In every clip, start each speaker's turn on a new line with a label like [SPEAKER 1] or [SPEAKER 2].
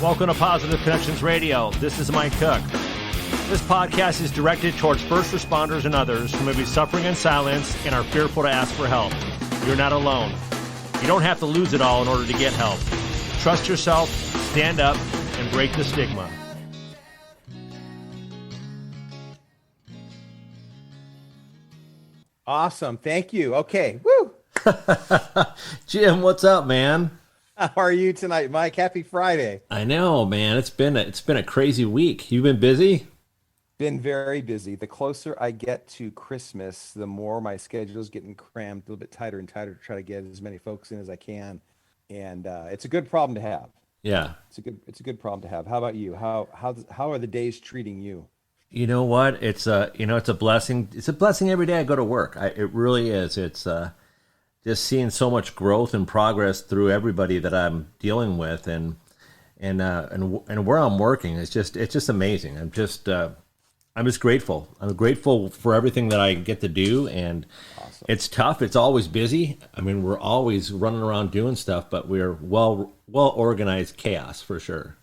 [SPEAKER 1] Welcome to Positive Connections Radio. This is Mike Cook. This podcast is directed towards first responders and others who may be suffering in silence and are fearful to ask for help. You're not alone. You don't have to lose it all in order to get help. Trust yourself, stand up, and break the stigma.
[SPEAKER 2] Awesome. Thank you. Okay. Woo.
[SPEAKER 1] Jim, what's up, man?
[SPEAKER 2] How are you tonight, Mike? Happy Friday.
[SPEAKER 1] I know, man. It's been a crazy week. You been busy?
[SPEAKER 2] Been very busy. The closer I get to Christmas, the more my schedule is getting crammed, a little bit tighter and tighter to try to get as many folks in as I can. And it's a good problem to have.
[SPEAKER 1] Yeah.
[SPEAKER 2] It's a good problem to have. How about you? How are the days treating you?
[SPEAKER 1] You know what? It's a blessing. It's a blessing every day I go to work. It really is. It's just seeing so much growth and progress through everybody that I'm dealing with, and where I'm working. It's just amazing. I'm just grateful. I'm grateful for everything that I get to do, and awesome. It's tough. It's always busy. I mean, we're always running around doing stuff, but we're well organized chaos for sure.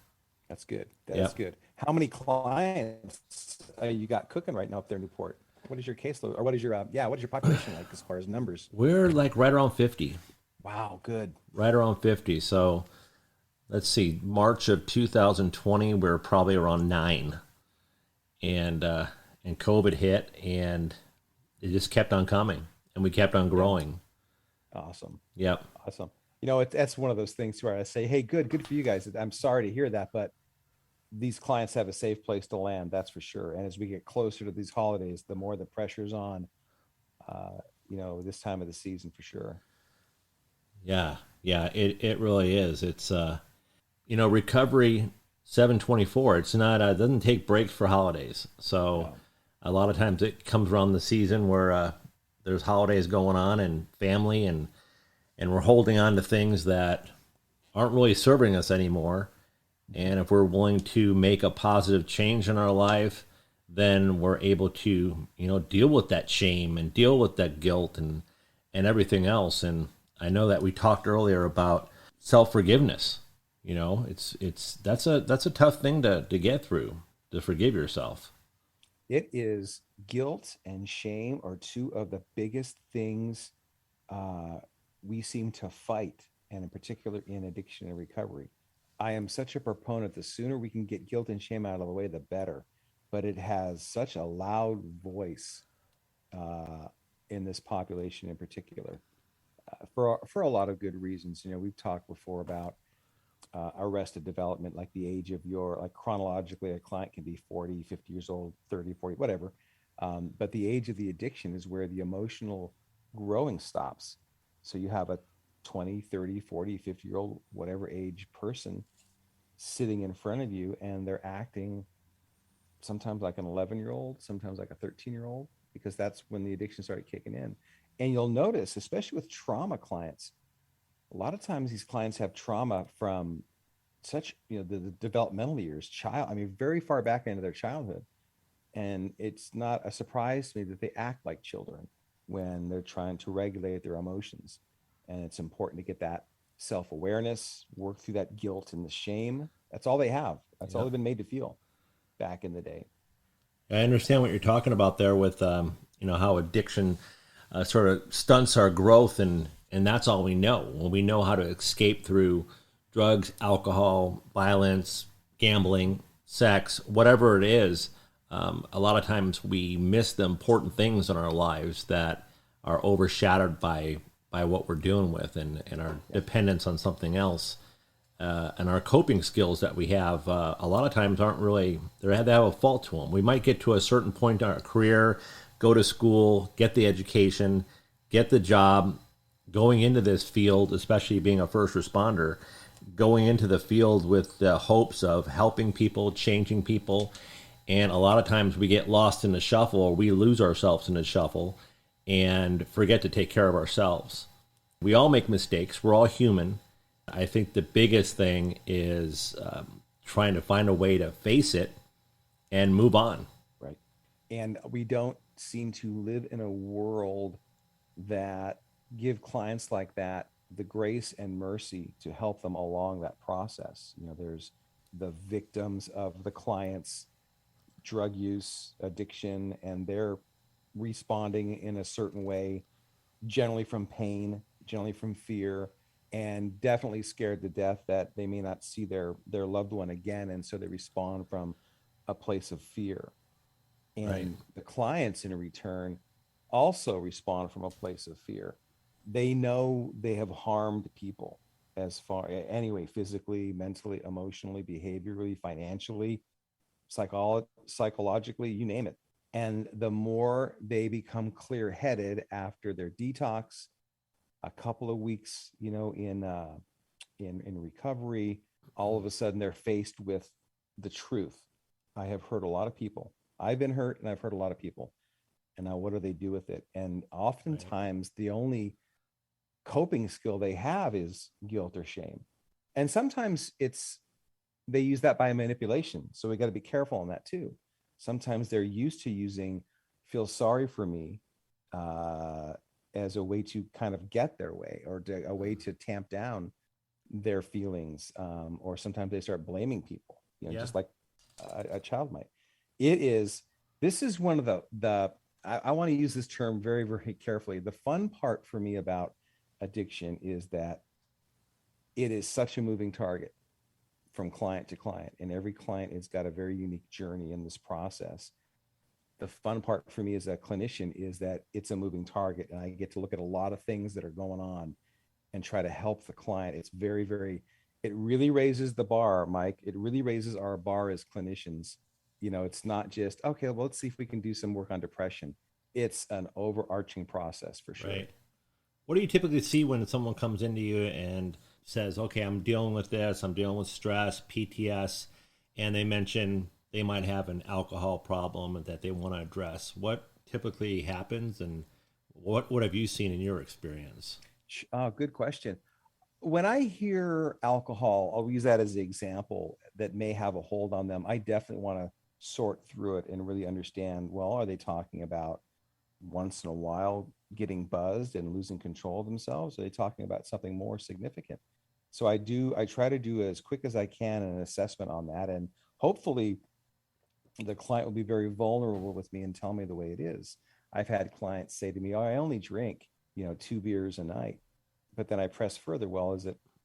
[SPEAKER 2] That's good. That's good. How many clients you got cooking right now up there in Newport? What is your caseload, or what is your population like as far as numbers?
[SPEAKER 1] We're like right around 50.
[SPEAKER 2] Wow, good.
[SPEAKER 1] Right around 50. So let's see, March of 2020, we were probably around 9, and COVID hit, and it just kept on coming, and we kept on growing.
[SPEAKER 2] Awesome.
[SPEAKER 1] Yep.
[SPEAKER 2] Awesome. You know, that's one of those things where I say, hey, good for you guys. I'm sorry to hear that, but these clients have a safe place to land, that's for sure. And as we get closer to these holidays, the more the pressure's on, this time of the season for sure. Yeah,
[SPEAKER 1] it really is. It's, recovery 7/24. It's not, it doesn't take breaks for holidays. So a lot of times it comes around the season where there's holidays going on and family, and we're holding on to things that aren't really serving us anymore. And if we're willing to make a positive change in our life, then we're able to, deal with that shame and deal with that guilt and everything else. And I know that we talked earlier about self-forgiveness. That's a tough thing to get through, to forgive yourself.
[SPEAKER 2] It is. Guilt and shame are two of the biggest things we seem to fight, and in particular in addiction and recovery. I am such a proponent, the sooner we can get guilt and shame out of the way, the better. But it has such a loud voice in this population in particular, for a lot of good reasons. We've talked before about arrested development, like the age of chronologically, a client can be 40, 50 years old, 30, 40, whatever. But the age of the addiction is where the emotional growing stops. So you have a 20, 30, 40, 50-year-old, whatever age person sitting in front of you, and they're acting sometimes like an 11-year-old, sometimes like a 13-year-old, because that's when the addiction started kicking in. And you'll notice, especially with trauma clients, a lot of times these clients have trauma from such, the developmental years, very far back into their childhood. And it's not a surprise to me that they act like children when they're trying to regulate their emotions. And it's important to get that self-awareness, work through that guilt and the shame. That's all they have. That's all they've been made to feel back in the day.
[SPEAKER 1] I understand what you're talking about there with, how addiction sort of stunts our growth, and that's all we know. When we know how to escape through drugs, alcohol, violence, gambling, sex, whatever it is, a lot of times we miss the important things in our lives that are overshadowed by what we're dealing with, and our dependence on something else, and our coping skills that we have a lot of times aren't really, they have a fault to them. We might get to a certain point in our career, go to school, get the education, get the job, going into this field, especially being a first responder, going into the field with the hopes of helping people, changing people. And a lot of times we get lost in the shuffle, or we lose ourselves in the shuffle and forget to take care of ourselves. We all make mistakes. We're all human. I think the biggest thing is trying to find a way to face it and move on.
[SPEAKER 2] Right. And we don't seem to live in a world that give clients like that the grace and mercy to help them along that process. There's the victims of the client's drug use addiction, and they're responding in a certain way, generally from pain, generally from fear, and definitely scared to death that they may not see their loved one again, and so they respond from a place of fear.
[SPEAKER 1] Right.
[SPEAKER 2] And the clients in return also respond from a place of fear. They know they have harmed people, as far anyway, physically, mentally, emotionally, behaviorally, financially, psychologically, you name it. And the more they become clear headed after their detox, a couple of weeks, in recovery, all of a sudden they're faced with the truth. I have hurt a lot of people. I've been hurt and I've hurt a lot of people. And now what do they do with it? And
[SPEAKER 1] Right.
[SPEAKER 2] oftentimes the only coping skill they have is guilt or shame. And sometimes it's they use that by manipulation. So we got to be careful on that too. Sometimes they're used to using feel sorry for me uh, as a way to kind of get their way, or a way to tamp down their feelings. Or sometimes they start blaming people,
[SPEAKER 1] Yeah.
[SPEAKER 2] just like a child might. It is, this is one of I want to use this term very, very carefully. The fun part for me about addiction is that it is such a moving target from client to client, and every client has got a very unique journey in this process. The fun part for me as a clinician is that it's a moving target, and I get to look at a lot of things that are going on and try to help the client. It's very, very, it really raises the bar, Mike. It really raises our bar as clinicians. It's not just, okay, well, let's see if we can do some work on depression. It's an overarching process for sure.
[SPEAKER 1] Right. What do you typically see when someone comes into you and says, okay, I'm dealing with this, I'm dealing with stress, PTS, and they mention they might have an alcohol problem that they want to address? What typically happens, and what have you seen in your experience?
[SPEAKER 2] Good question. When I hear alcohol, I'll use that as the example that may have a hold on them. I definitely want to sort through it and really understand, well, are they talking about once in a while getting buzzed and losing control of themselves? Are they talking about something more significant? So I try to do as quick as I can an assessment on that. And hopefully the client will be very vulnerable with me and tell me the way it is. I've had clients say to me, oh, I only drink, 2 beers a night. But then I press further, well,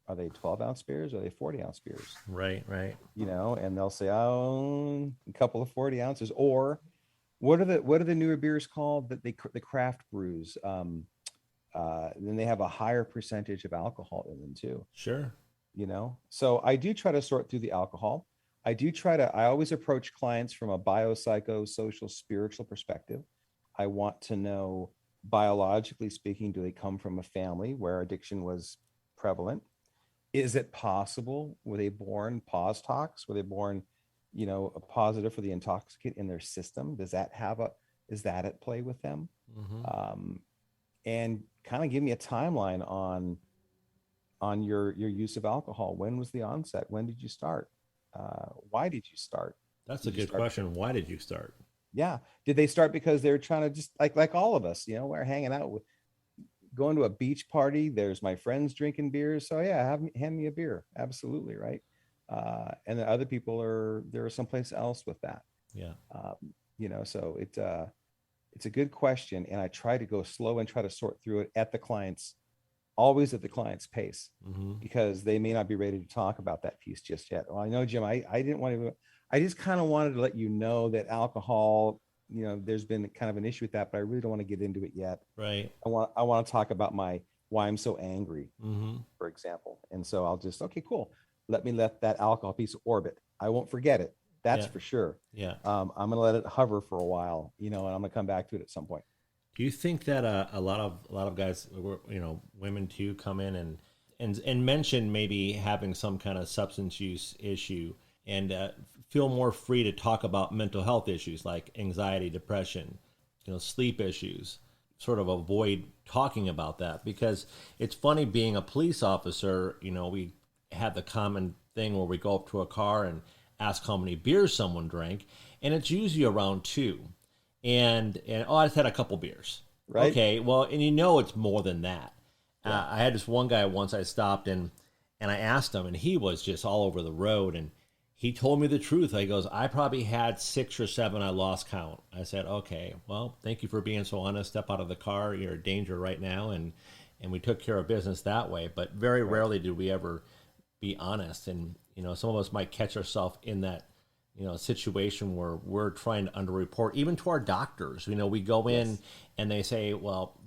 [SPEAKER 2] are they 12-ounce beers? Or are they 40-ounce beers?
[SPEAKER 1] Right, right.
[SPEAKER 2] And they'll say, oh, a couple of 40 ounces. Or what are the newer beers called, that the craft brews? Then they have a higher percentage of alcohol in them too.
[SPEAKER 1] Sure.
[SPEAKER 2] So I do try to sort through the alcohol. I always approach clients from a biopsychosocial spiritual perspective. I want to know, biologically speaking, do they come from a family where addiction was prevalent? Is it possible? Were they born pause tox? Were they born, a positive for the intoxicant in their system? Is that at play with them?
[SPEAKER 1] Mm-hmm.
[SPEAKER 2] Um, and kind of give me a timeline on your use of alcohol. When was the onset? When did you start? Why did you start?
[SPEAKER 1] That's a
[SPEAKER 2] Did you
[SPEAKER 1] good
[SPEAKER 2] start?
[SPEAKER 1] question. Why did you start?
[SPEAKER 2] Yeah. Did they start because they were trying to, just like all of us, we're hanging out with, going to a beach party. There's my friends drinking beers. So yeah, hand me a beer. Absolutely. Right. And the other people they're someplace else with that.
[SPEAKER 1] Yeah.
[SPEAKER 2] So it's a good question. And I try to go slow and try to sort through it always at the client's pace,
[SPEAKER 1] Mm-hmm.
[SPEAKER 2] because they may not be ready to talk about that piece just yet. Well, I know, Jim, I didn't want to, I just kind of wanted to let you know that alcohol, there's been kind of an issue with that, but I really don't want to get into it yet.
[SPEAKER 1] Right.
[SPEAKER 2] I want to talk about why I'm so angry,
[SPEAKER 1] Mm-hmm.
[SPEAKER 2] for example. And so I'll just, okay, cool. Let that alcohol piece orbit. I won't forget it. That's
[SPEAKER 1] Yeah.
[SPEAKER 2] for sure.
[SPEAKER 1] Yeah.
[SPEAKER 2] I'm going to let it hover for a while, and I'm going to come back to it at some point.
[SPEAKER 1] Do you think that a lot of guys, women too, come in and mention maybe having some kind of substance use issue, and feel more free to talk about mental health issues like anxiety, depression, sleep issues, sort of avoid talking about that? Because it's funny, being a police officer, we have the common thing where we go up to a car and ask how many beers someone drank, and it's usually around two. And oh, I just had a couple beers.
[SPEAKER 2] Right.
[SPEAKER 1] Okay, well, and it's more than that.
[SPEAKER 2] Yeah.
[SPEAKER 1] I had this one guy once I stopped, and I asked him, and he was just all over the road, and he told me the truth. I goes, I probably had 6 or 7. I lost count. I said, okay, well, thank you for being so honest. Step out of the car. You're in danger right now. And we took care of business that way. But very
[SPEAKER 2] Right.
[SPEAKER 1] rarely did we ever be honest. And, some of us might catch ourselves in that, situation where we're trying to underreport, even to our doctors. We go in
[SPEAKER 2] Yes.
[SPEAKER 1] and they say, well,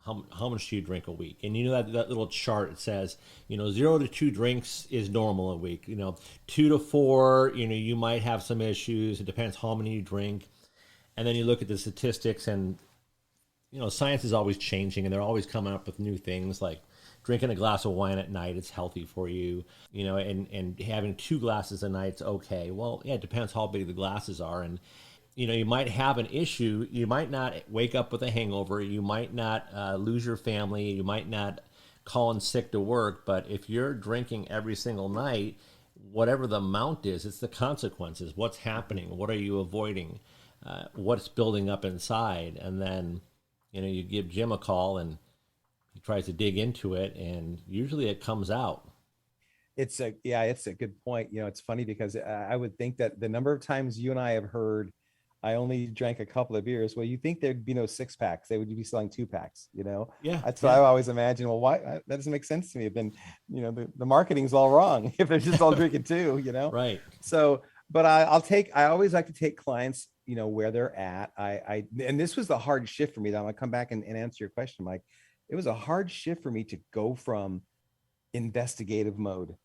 [SPEAKER 1] how much do you drink a week? And that little chart, it says, 0 to 2 drinks is normal a week. 2 to 4, you might have some issues. It depends how many you drink. And then you look at the statistics, and science is always changing, and they're always coming up with new things like drinking a glass of wine at night, it's healthy for you, and having 2 glasses a night's okay. Well, yeah, it depends how big the glasses are. And you might have an issue. You might not wake up with a hangover. You might not lose your family. You might not call in sick to work. But if you're drinking every single night, whatever the amount is, it's the consequences. What's happening? What are you avoiding? What's building up inside? And then, you give Jim a call, and he tries to dig into it, and usually it comes out.
[SPEAKER 2] It's a good point. It's funny because I would think that the number of times you and I have heard, I only drank a couple of beers. Well, you think there'd be no 6 packs. They would be selling 2 packs.
[SPEAKER 1] Yeah,
[SPEAKER 2] That's what I
[SPEAKER 1] yeah,
[SPEAKER 2] always imagine. Well, why? That doesn't make sense to me. Then, the marketing's all wrong if they're just all drinking two.
[SPEAKER 1] right.
[SPEAKER 2] So, but I always like to take clients, where they're at. And this was the hard shift for me. That I'm gonna come back and answer your question, Mike. It was a hard shift for me to go from investigative mode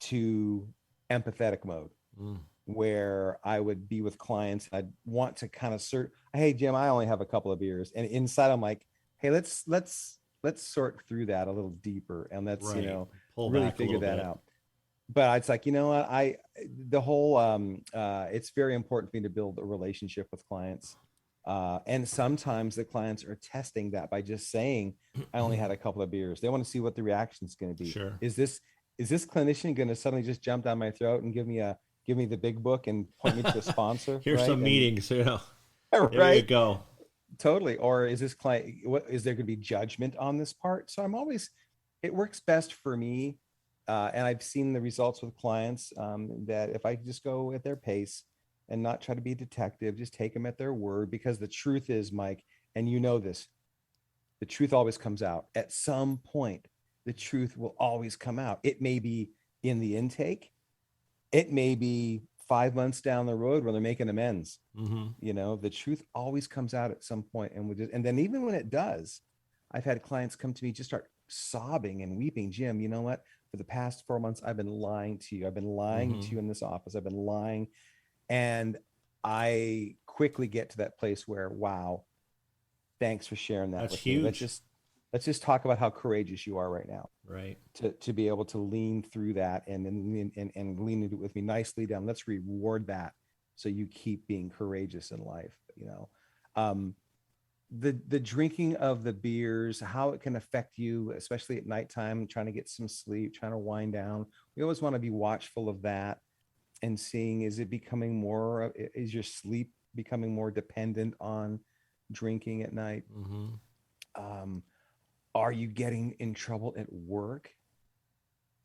[SPEAKER 2] to empathetic mode,
[SPEAKER 1] Mm,
[SPEAKER 2] where I would be with clients. I'd want to kind of hey, Jim, I only have a couple of beers. And inside I'm like, hey, let's sort through that a little deeper. And let's,
[SPEAKER 1] right. Pull
[SPEAKER 2] really
[SPEAKER 1] back a
[SPEAKER 2] figure
[SPEAKER 1] little
[SPEAKER 2] that
[SPEAKER 1] bit.
[SPEAKER 2] out. But it's like, what, the whole, it's very important for me to build a relationship with clients. And sometimes the clients are testing that by just saying, I only had a couple of beers. They want to see what the reaction is going to be.
[SPEAKER 1] Sure.
[SPEAKER 2] Is this clinician going to suddenly just jump down my throat and give me the big book and point me to a sponsor?
[SPEAKER 1] Here's
[SPEAKER 2] Right.
[SPEAKER 1] some meetings, there you
[SPEAKER 2] Right.
[SPEAKER 1] go.
[SPEAKER 2] Totally. Or is this client, what is there going to be judgment on this part? So it works best for me. And I've seen the results with clients, that if I just go at their pace and not try to be a detective, just take them at their word, because the truth is, Mike, and this, the truth always comes out at some point. The truth will always come out. It may be in the intake. It may be 5 months down the road when they're making amends.
[SPEAKER 1] Hmm.
[SPEAKER 2] The truth always comes out at some point. And then even when it does, I've had clients come to me, just start sobbing and weeping. Jim, you know what? For the past 4 months, I've been lying to you. I've been lying to
[SPEAKER 1] Hmm.
[SPEAKER 2] you in this office. I've been lying. And I quickly get to that place where, wow, thanks for sharing that
[SPEAKER 1] That's
[SPEAKER 2] with me. Let's
[SPEAKER 1] huge.
[SPEAKER 2] just let's just talk about how courageous you are right now,
[SPEAKER 1] Right.
[SPEAKER 2] to be able to lean through that and lean into it with me nicely down. Let's reward that, so you keep being courageous in life. Um, the drinking of the beers, how it can affect you, especially at nighttime, trying to get some sleep, trying to wind down. We always want to be watchful of that and seeing, is your sleep becoming more dependent on drinking at night?
[SPEAKER 1] Hmm.
[SPEAKER 2] Um, are you getting in trouble at work?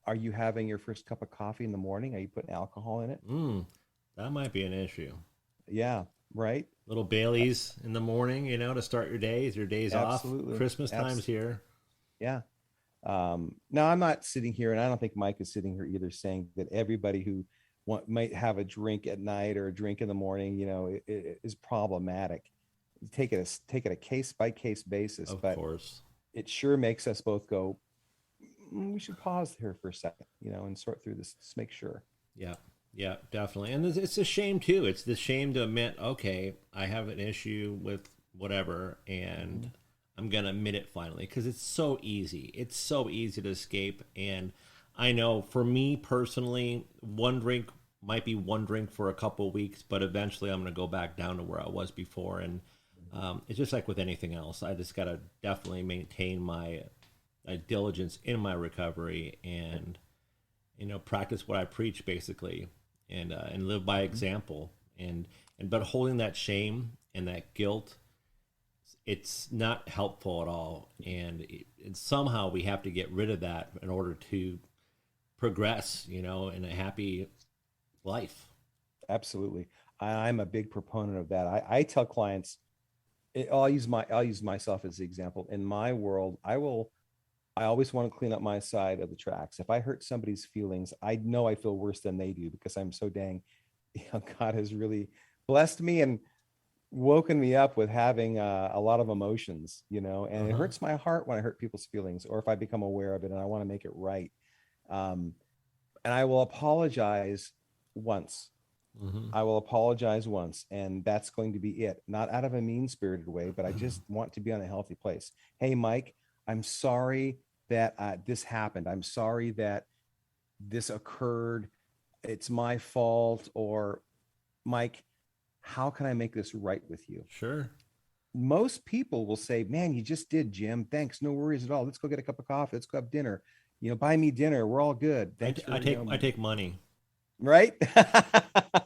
[SPEAKER 2] Are you having your first cup of coffee in the morning? Are you putting alcohol in it?
[SPEAKER 1] Mm, that might be an issue.
[SPEAKER 2] Yeah, right.
[SPEAKER 1] Little
[SPEAKER 2] Uh,
[SPEAKER 1] Baileys in the morning, to start your days. Your days off.
[SPEAKER 2] Absolutely.
[SPEAKER 1] Christmas time's here.
[SPEAKER 2] Yeah. Now I'm not sitting here, and I don't think Mike is sitting here either, saying that everybody who might have a drink at night or a drink in the morning, it is problematic. Take it a case by case basis,
[SPEAKER 1] Of
[SPEAKER 2] but
[SPEAKER 1] course.
[SPEAKER 2] it sure makes us both go, We should pause here for a second, and sort through this. Just make sure."
[SPEAKER 1] Yeah. Yeah, definitely. And it's a shame too. It's the shame to admit, okay, I have an issue with whatever, and
[SPEAKER 2] Mhm.
[SPEAKER 1] I'm gonna admit it finally, because it's so easy. It's so easy to escape. And I know for me personally, one drink might be one drink for a couple of weeks, but eventually I'm gonna go back down to where I was before. And it's just like with anything else. I just gotta definitely maintain my diligence in my recovery, and practice what I preach, basically, and live by
[SPEAKER 2] Mhm.
[SPEAKER 1] example. And but holding that shame and that guilt, it's not helpful at all. And somehow we have to get rid of that in order to progress, in a happy life.
[SPEAKER 2] Absolutely. I'm a big proponent of that. I tell clients, I'll use myself as the example. In my world, I always want to clean up my side of the tracks. If I hurt somebody's feelings, I know I feel worse than they do because I'm so dang, God has really blessed me and woken me up with having a lot of emotions, and it
[SPEAKER 1] Uh-huh.
[SPEAKER 2] hurts my heart when I hurt people's feelings or if I become aware of it and I want to make it right. Um, and I will apologize once.
[SPEAKER 1] Hmm.
[SPEAKER 2] I will apologize once, and that's going to be it. Not out of a mean spirited way, but I just want to be on a healthy place. Hey, Mike, I'm sorry that this happened. I'm sorry that this occurred. It's my fault. Or, Mike, how can I make this right with you?
[SPEAKER 1] Sure.
[SPEAKER 2] Most people will say, man, you just did, Jim. Thanks. No worries at all. Let's go get a cup of coffee. Let's go have dinner. Buy me dinner. We're all good.
[SPEAKER 1] I,
[SPEAKER 2] Thanks
[SPEAKER 1] t-
[SPEAKER 2] for,
[SPEAKER 1] I take I take money.
[SPEAKER 2] right?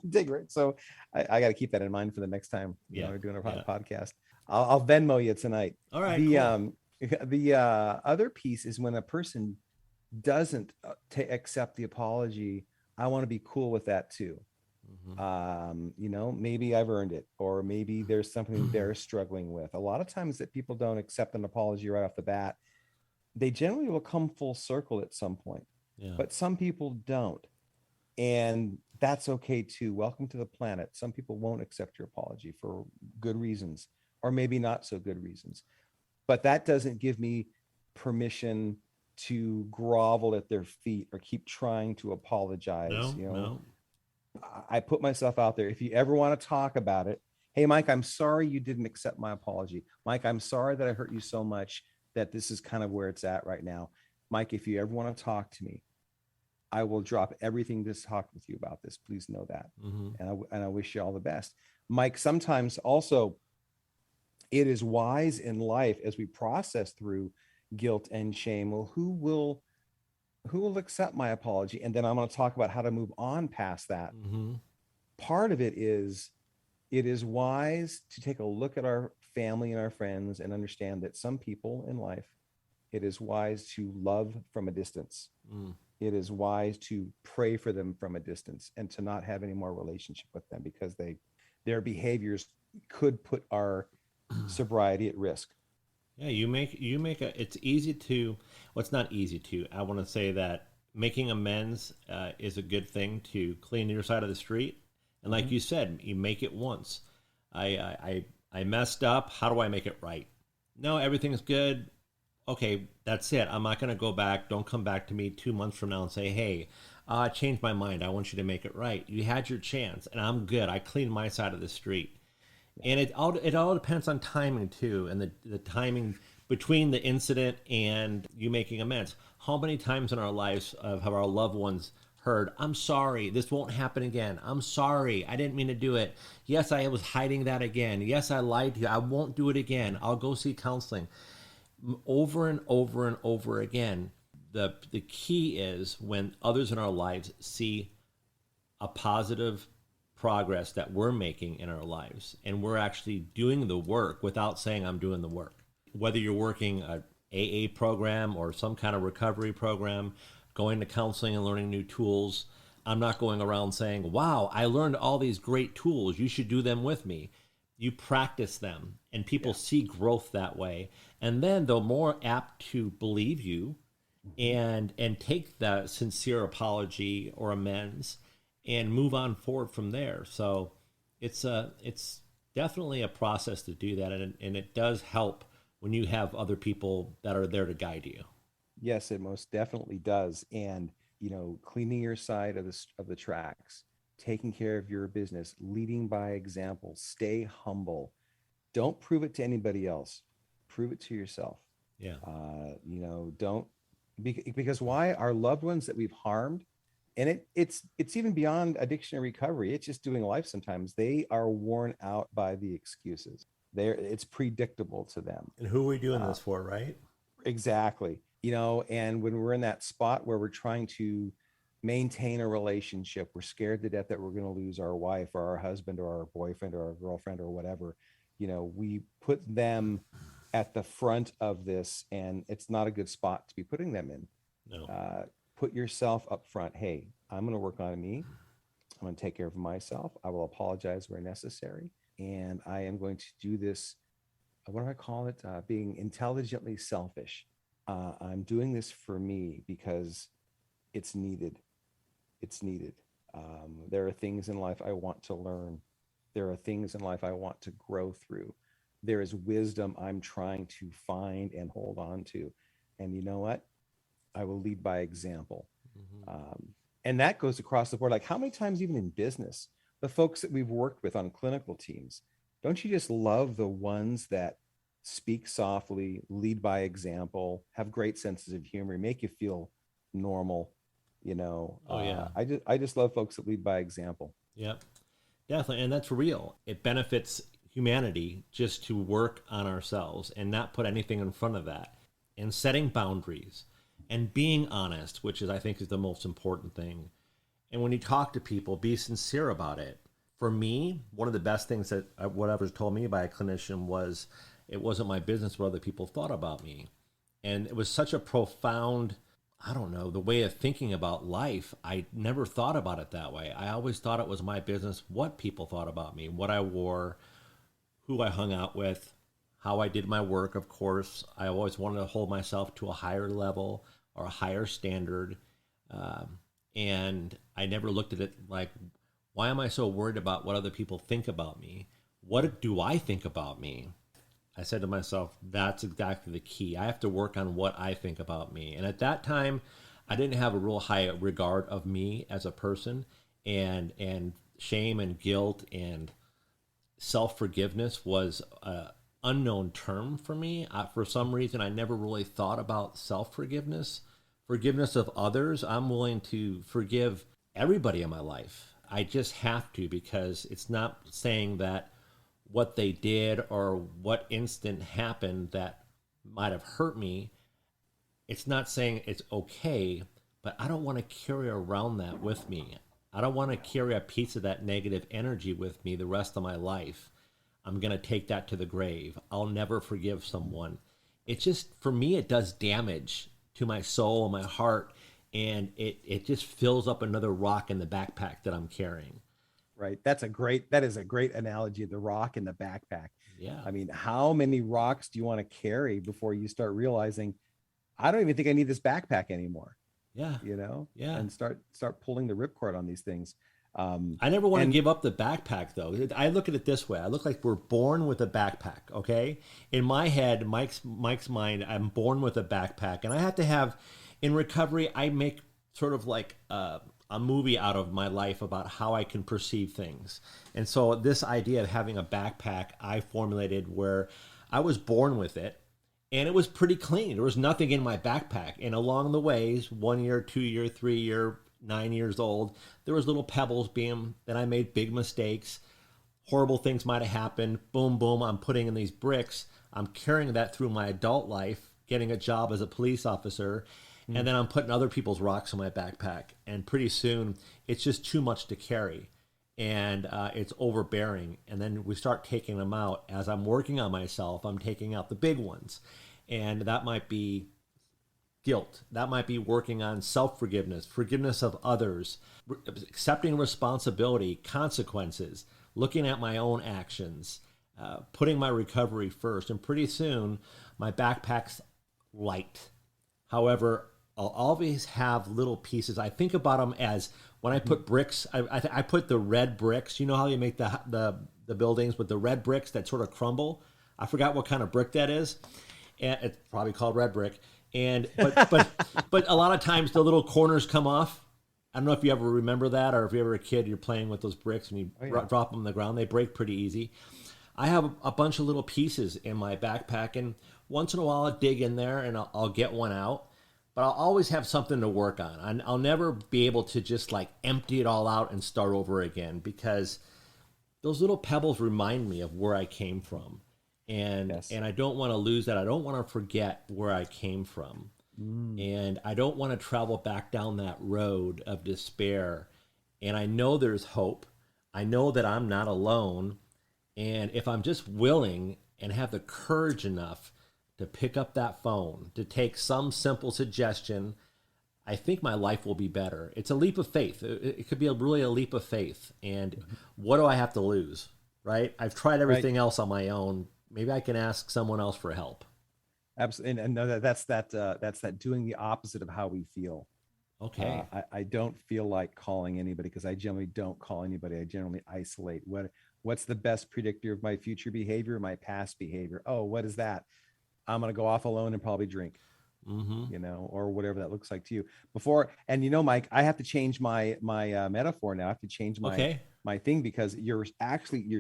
[SPEAKER 2] Dig right. So I got to keep that in mind for the next time,
[SPEAKER 1] Yeah.
[SPEAKER 2] we're doing a
[SPEAKER 1] Yeah.
[SPEAKER 2] podcast. I'll Venmo you tonight.
[SPEAKER 1] All right.
[SPEAKER 2] The
[SPEAKER 1] Cool.
[SPEAKER 2] the other piece is when a person doesn't accept the apology. I want to be cool with that too.
[SPEAKER 1] Hmm.
[SPEAKER 2] Maybe I've earned it, or maybe there's something they're struggling with. A lot of times that people don't accept an apology right off the bat, they generally will come full circle at some point,
[SPEAKER 1] Yeah.
[SPEAKER 2] but some people don't. And that's okay too. Welcome to the planet. Some people won't accept your apology for good reasons, or maybe not so good reasons. But that doesn't give me permission to grovel at their feet or keep trying to apologize.
[SPEAKER 1] No. No.
[SPEAKER 2] I put myself out there. If you ever want to talk about it, hey, Mike, I'm sorry you didn't accept my apology. Mike, I'm sorry that I hurt you so much that this is kind of where it's at right now. Mike, if you ever want to talk to me, I will drop everything to talk with you about this. Please know that.
[SPEAKER 1] Hmm.
[SPEAKER 2] And I wish you all the best. Mike, sometimes also it is wise in life as we process through guilt and shame. Well, who will accept my apology? And then I'm going to talk about how to move on past that.
[SPEAKER 1] Hmm.
[SPEAKER 2] Part of it is wise to take a look at our family and our friends and understand that some people in life, it is wise to love from a distance.
[SPEAKER 1] Mm.
[SPEAKER 2] It is wise to pray for them from a distance and to not have any more relationship with them because their behaviors could put our sobriety at risk.
[SPEAKER 1] Yeah, you make it's easy to, well, it's not easy to, I want to say that making amends is a good thing to clean your side of the street. And like
[SPEAKER 2] Mm-hmm.
[SPEAKER 1] you said, you make it once. I messed up. How do I make it right? No, everything's good. Okay, that's it. I'm not going to go back. Don't come back to me 2 months from now and say, hey, I changed my mind. I want you to make it right. You had your chance, and I'm good. I cleaned my side of the street.
[SPEAKER 2] Yeah.
[SPEAKER 1] And it all depends on timing too, and the timing between the incident and you making amends. How many times in our lives have our loved ones heard, I'm sorry, this won't happen again. I'm sorry, I didn't mean to do it. Yes, I was hiding that again. Yes, I lied to you. I won't do it again. I'll go see counseling. Over and over and over again. The key is when others in our lives see a positive progress that we're making in our lives and we're actually doing the work without saying I'm doing the work. Whether you're working a AA program or some kind of recovery program, going to counseling and learning new tools, I'm not going around saying, wow, I learned all these great tools, you should do them with me. You practice them and people
[SPEAKER 2] Yeah.
[SPEAKER 1] see growth that way, and then they're more apt to believe you
[SPEAKER 2] Mm-hmm.
[SPEAKER 1] and take the sincere apology or amends and move on forward from there. So it's definitely a process to do that, and it does help when you have other people that are there to guide you.
[SPEAKER 2] Yes, it most definitely does. And, cleaning your side of the tracks, taking care of your business, leading by example, stay humble. Don't prove it to anybody else. Prove it to yourself.
[SPEAKER 1] Yeah.
[SPEAKER 2] Don't because why? Our loved ones that we've harmed, and it's even beyond addiction and recovery. It's just doing life sometimes. They are worn out by the excuses. It's predictable to them.
[SPEAKER 1] And who are we doing
[SPEAKER 2] Uh,
[SPEAKER 1] this for, right?
[SPEAKER 2] Exactly. And when we're in that spot where we're trying to maintain a relationship, we're scared to death that we're going to lose our wife or our husband or our boyfriend or our girlfriend or whatever. We put them at the front of this, and it's not a good spot to be putting them in.
[SPEAKER 1] No.
[SPEAKER 2] Put yourself up front. Hey, I'm going to work on me. I'm going to take care of myself. I will apologize where necessary. And I am going to do this. What do I call it? Being intelligently selfish. I'm doing this for me because it's needed. It's needed. There are things in life I want to learn. There are things in life I want to grow through. There is wisdom I'm trying to find and hold on to. And you know what? I will lead by example.
[SPEAKER 1] Hmm.
[SPEAKER 2] And that goes across the board. Like, how many times, even in business, the folks that we've worked with on clinical teams, don't you just love the ones that speak softly, lead by example, have great senses of humor, make you feel normal?
[SPEAKER 1] Oh yeah.
[SPEAKER 2] I just love folks that lead by example.
[SPEAKER 1] Yep. Definitely. And that's real. It benefits humanity just to work on ourselves and not put anything in front of that. And setting boundaries and being honest, which is, I think, is the most important thing. And when you talk to people, be sincere about it. For me, one of the best things that what was told me by a clinician was it wasn't my business what other people thought about me. And it was such a profound, I don't know, the way of thinking about life. I never thought about it that way. I always thought it was my business what people thought about me, what I wore, who I hung out with, how I did my work. Of course, I always wanted to hold myself to a higher level or a higher standard. And I never looked at it like, why am I so worried about what other people think about me? What do I think about me? I said to myself, that's exactly the key. I have to work on what I think about me. And at that time, I didn't have a real high regard of me as a person, and shame and guilt and self-forgiveness was an unknown term for me. For some reason, I never really thought about self-forgiveness. Forgiveness of others, I'm willing to forgive everybody in my life. I just have to, because it's not saying that what they did or what instant happened that might have hurt me, it's not saying it's okay, but I don't want to carry around that with me. I don't want to carry a piece of that negative energy with me the rest of my life. I'm going to take that to the grave. I'll never forgive someone. It just, for me, it does damage to my soul and my heart, and it just fills up another rock in the backpack that I'm carrying.
[SPEAKER 2] Right. That is a great analogy. The rock in the backpack.
[SPEAKER 1] Yeah.
[SPEAKER 2] I mean, how many rocks do you want to carry before you start realizing, I don't even think I need this backpack anymore,
[SPEAKER 1] Yeah. Yeah.
[SPEAKER 2] and start pulling the ripcord on these things.
[SPEAKER 1] I never want to
[SPEAKER 2] And
[SPEAKER 1] give up the backpack, though. I look at it this way: I look like we're born with a backpack. Okay, in my head, Mike's mind, I'm born with a backpack, and I have to have, in recovery, I make sort of like a movie out of my life about how I can perceive things. And so this idea of having a backpack, I formulated where I was born with it, and it was pretty clean. There was nothing in my backpack. And along the ways, 1 year, 2 year, 3 year, 9 years old, there was little pebbles being that I made big mistakes. Horrible things might have happened. Boom, boom, I'm putting in these bricks. I'm carrying that through my adult life, getting a job as a police officer. And then I'm putting other people's rocks in my backpack. And pretty soon, it's just too much to carry. And it's overbearing. And then we start taking them out. As I'm working on myself, I'm taking out the big ones. And that might be guilt. That might be working on self-forgiveness, forgiveness of others, accepting responsibility, consequences, looking at my own actions, putting my recovery first. And pretty soon, my backpack's light. However, I'll always have little pieces. I think about them as when I put bricks, I put the red bricks. You know how you make the buildings with the red bricks that sort of crumble? I forgot what kind of brick that is. And it's probably called red brick. And but a lot of times the little corners come off. I don't know if you ever remember that, or if you're ever a kid, you're playing with those bricks and you drop them on the ground. They break pretty easy. I have a bunch of little pieces in my backpack, and once in a while I'll dig in there and I'll get one out. But I'll always have something to work on. I'll never be able to just like empty it all out and start over again, because those little pebbles remind me of where I came from.
[SPEAKER 2] yes.
[SPEAKER 1] And I don't want to lose that. I don't want to forget where I came from. And I don't want to travel back down that road of despair. And I know there's hope. I know that I'm not alone. And if I'm just willing and have the courage enough to pick up that phone, to take some simple suggestion, I think my life will be better. It's a leap of faith. It could be really a leap of faith. And what do I have to lose? Right? I've tried
[SPEAKER 2] Right.
[SPEAKER 1] everything else on my own. Maybe I can ask someone else for help.
[SPEAKER 2] Absolutely. And no, that's that doing the opposite of how we feel.
[SPEAKER 1] Okay.
[SPEAKER 2] I don't feel like calling anybody because I generally don't call anybody. I generally isolate. What's the best predictor of my future behavior, my past behavior? Oh, what is that? I'm going to go off alone and probably drink,
[SPEAKER 1] Mm-hmm.
[SPEAKER 2] or whatever that looks like to you. Before, and Mike, I have to change my metaphor now. I have to change
[SPEAKER 1] Okay.
[SPEAKER 2] my thing because you're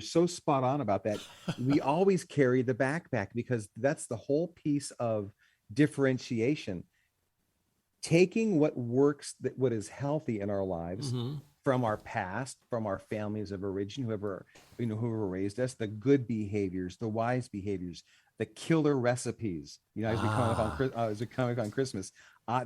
[SPEAKER 2] so spot on about that. We always carry the backpack because that's the whole piece of differentiation, taking what works, what is healthy in our lives
[SPEAKER 1] Mm-hmm.
[SPEAKER 2] from our past, from our families of origin, whoever raised us, the good behaviors, the wise behaviors, the killer recipes, as we come up on
[SPEAKER 1] Ah,
[SPEAKER 2] as we come up on Christmas.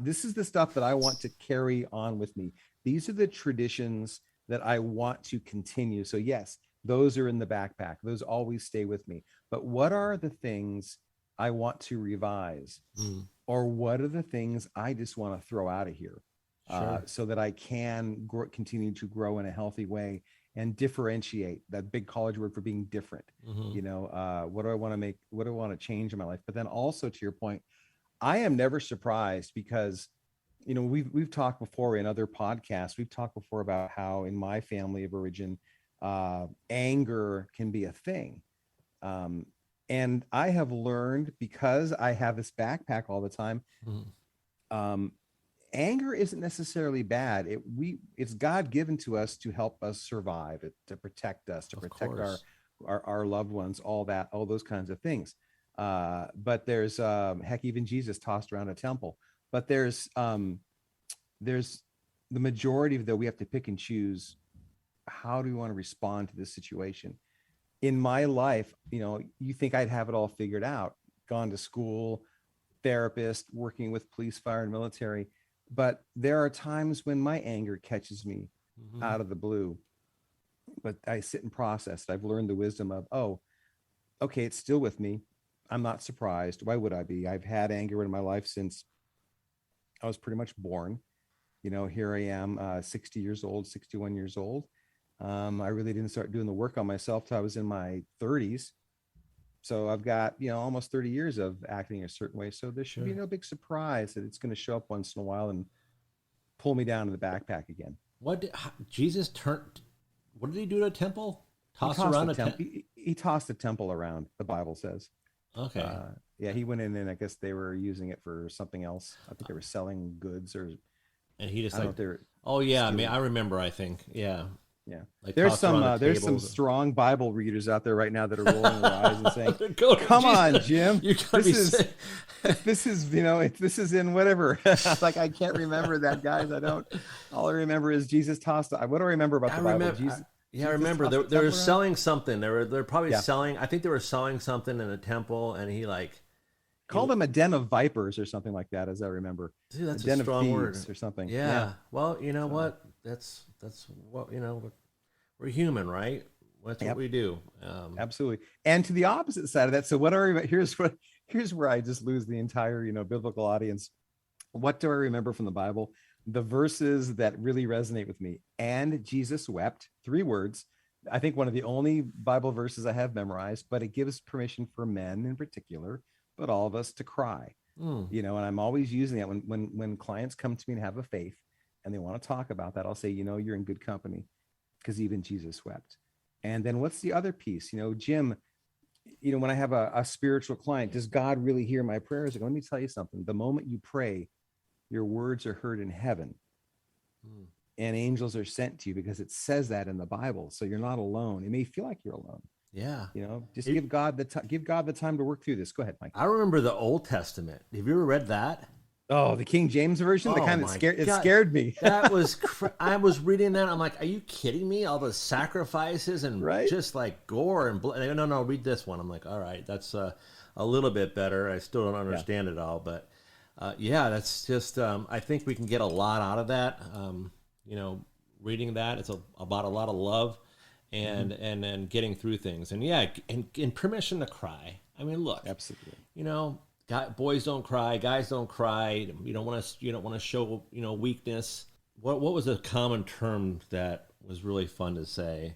[SPEAKER 2] This is the stuff that I want to carry on with me. These are the traditions that I want to continue. So yes, those are in the backpack. Those always stay with me. But what are the things I want to revise?
[SPEAKER 1] mm,
[SPEAKER 2] Or what are the things I just want to throw out of here,
[SPEAKER 1] sure.
[SPEAKER 2] so that I can continue to grow in a healthy way and differentiate, that big college word for being different.
[SPEAKER 1] Mm-hmm.
[SPEAKER 2] What do I want to make? What do I want to change in my life? But then also, to your point, I am never surprised because, we've talked before in other podcasts. We've talked before about how in my family of origin, anger can be a thing. Um, and I have learned, because I have this backpack all the time,
[SPEAKER 1] Mm-hmm.
[SPEAKER 2] um, anger isn't necessarily bad. It's God given to us to help us survive, to protect us, to
[SPEAKER 1] Of
[SPEAKER 2] protect our
[SPEAKER 1] course.
[SPEAKER 2] our loved ones, all those kinds of things. But there's, heck, even Jesus tossed around a temple. But there's the majority of that we have to pick and choose. How do we want to respond to this situation? In my life, you think I'd have it all figured out, gone to school, therapist, working with police, fire, and military. But there are times when my anger catches me
[SPEAKER 1] Mm-hmm.
[SPEAKER 2] out of the blue. But I sit and process it. I've learned the wisdom of, oh, okay, it's still with me. I'm not surprised. Why would I be? I've had anger in my life since I was pretty much born. Here I am, 60 years old, 61 years old. I really didn't start doing the work on myself till I was in my 30s. So I've got, almost 30 years of acting a certain way. So there should be
[SPEAKER 1] Sure.
[SPEAKER 2] no big surprise that it's going to show up once in a while and pull me down to the backpack again.
[SPEAKER 1] Jesus turned? What did he do to a temple?
[SPEAKER 2] He
[SPEAKER 1] Toss
[SPEAKER 2] tossed the
[SPEAKER 1] around a
[SPEAKER 2] temple.
[SPEAKER 1] tent?
[SPEAKER 2] He tossed the temple around, the Bible says.
[SPEAKER 1] Okay.
[SPEAKER 2] Yeah, he went in and I guess they were using it for something else. I think they were selling goods, or
[SPEAKER 1] And he just
[SPEAKER 2] I don't know
[SPEAKER 1] like,
[SPEAKER 2] if they were
[SPEAKER 1] oh yeah, I mean,
[SPEAKER 2] stealing.
[SPEAKER 1] I remember. I think, yeah,
[SPEAKER 2] Yeah.
[SPEAKER 1] like
[SPEAKER 2] There's
[SPEAKER 1] tossed
[SPEAKER 2] some
[SPEAKER 1] around the
[SPEAKER 2] uh, there's some
[SPEAKER 1] tables.
[SPEAKER 2] strong Bible readers out there right now that are rolling their eyes and saying,
[SPEAKER 1] Go,
[SPEAKER 2] "Come on,
[SPEAKER 1] Jesus,
[SPEAKER 2] Jim.
[SPEAKER 1] you gotta
[SPEAKER 2] This
[SPEAKER 1] be
[SPEAKER 2] is
[SPEAKER 1] sick.
[SPEAKER 2] this is this is in whatever." Like, I can't remember that, guys. I don't. All I remember is Jesus tossed. What do I remember about
[SPEAKER 1] I
[SPEAKER 2] the Bible?
[SPEAKER 1] remember.
[SPEAKER 2] Jesus
[SPEAKER 1] I
[SPEAKER 2] Jesus
[SPEAKER 1] remember
[SPEAKER 2] tossed the
[SPEAKER 1] they were
[SPEAKER 2] temple around.
[SPEAKER 1] selling something. They're probably
[SPEAKER 2] Yeah,
[SPEAKER 1] selling. I think they were selling something in a temple, and he,
[SPEAKER 2] called them a den of vipers or something like that, as I remember,
[SPEAKER 1] dude,
[SPEAKER 2] a
[SPEAKER 1] that's a
[SPEAKER 2] den of
[SPEAKER 1] strong word.
[SPEAKER 2] thieves or something. Yeah.
[SPEAKER 1] Yeah. Well, you know
[SPEAKER 2] So,
[SPEAKER 1] what? That's what we're human, right? That's what
[SPEAKER 2] yep,
[SPEAKER 1] we do.
[SPEAKER 2] absolutely. And to the opposite side of that, so what are here's where I just lose the entire biblical audience. What do I remember from the Bible? The verses that really resonate with me. And Jesus wept, 3 words. I think one of the only Bible verses I have memorized, but it gives permission for men in particular, but all of us, to cry.
[SPEAKER 1] Mm,
[SPEAKER 2] And I'm always using that when clients come to me and have a faith and they want to talk about that. I'll say, you're in good company, because even Jesus wept. And then what's the other piece? Jim, when I have a spiritual client, does God really hear my prayers? Like, let me tell you something. The moment you pray, your words are heard in heaven,
[SPEAKER 1] mm.
[SPEAKER 2] and angels are sent to you, because it says that in the Bible. So you're not alone. It may feel like you're alone.
[SPEAKER 1] Yeah.
[SPEAKER 2] Just
[SPEAKER 1] It,
[SPEAKER 2] give God the time to work through this. Go ahead, Mike.
[SPEAKER 1] I remember the Old Testament. Have you ever read that?
[SPEAKER 2] Oh, the King James version, the
[SPEAKER 1] Oh
[SPEAKER 2] kind that
[SPEAKER 1] my
[SPEAKER 2] scared
[SPEAKER 1] God.
[SPEAKER 2] scared me.
[SPEAKER 1] That was, I was reading that. I'm like, are you kidding me? All the sacrifices and
[SPEAKER 2] Right?
[SPEAKER 1] just like gore and blood. No, read this one. I'm like, all right, that's a little bit better. I still don't
[SPEAKER 2] Yeah.
[SPEAKER 1] understand it all, but yeah, that's just, I think we can get a lot out of that. Reading that, it's about a lot of love
[SPEAKER 2] Mm-hmm.
[SPEAKER 1] and getting through things. And yeah, and permission to cry. I mean, look,
[SPEAKER 2] Absolutely.
[SPEAKER 1] you know, boys don't cry, guys don't cry. You don't want to show weakness. What was a common term that was really fun to say?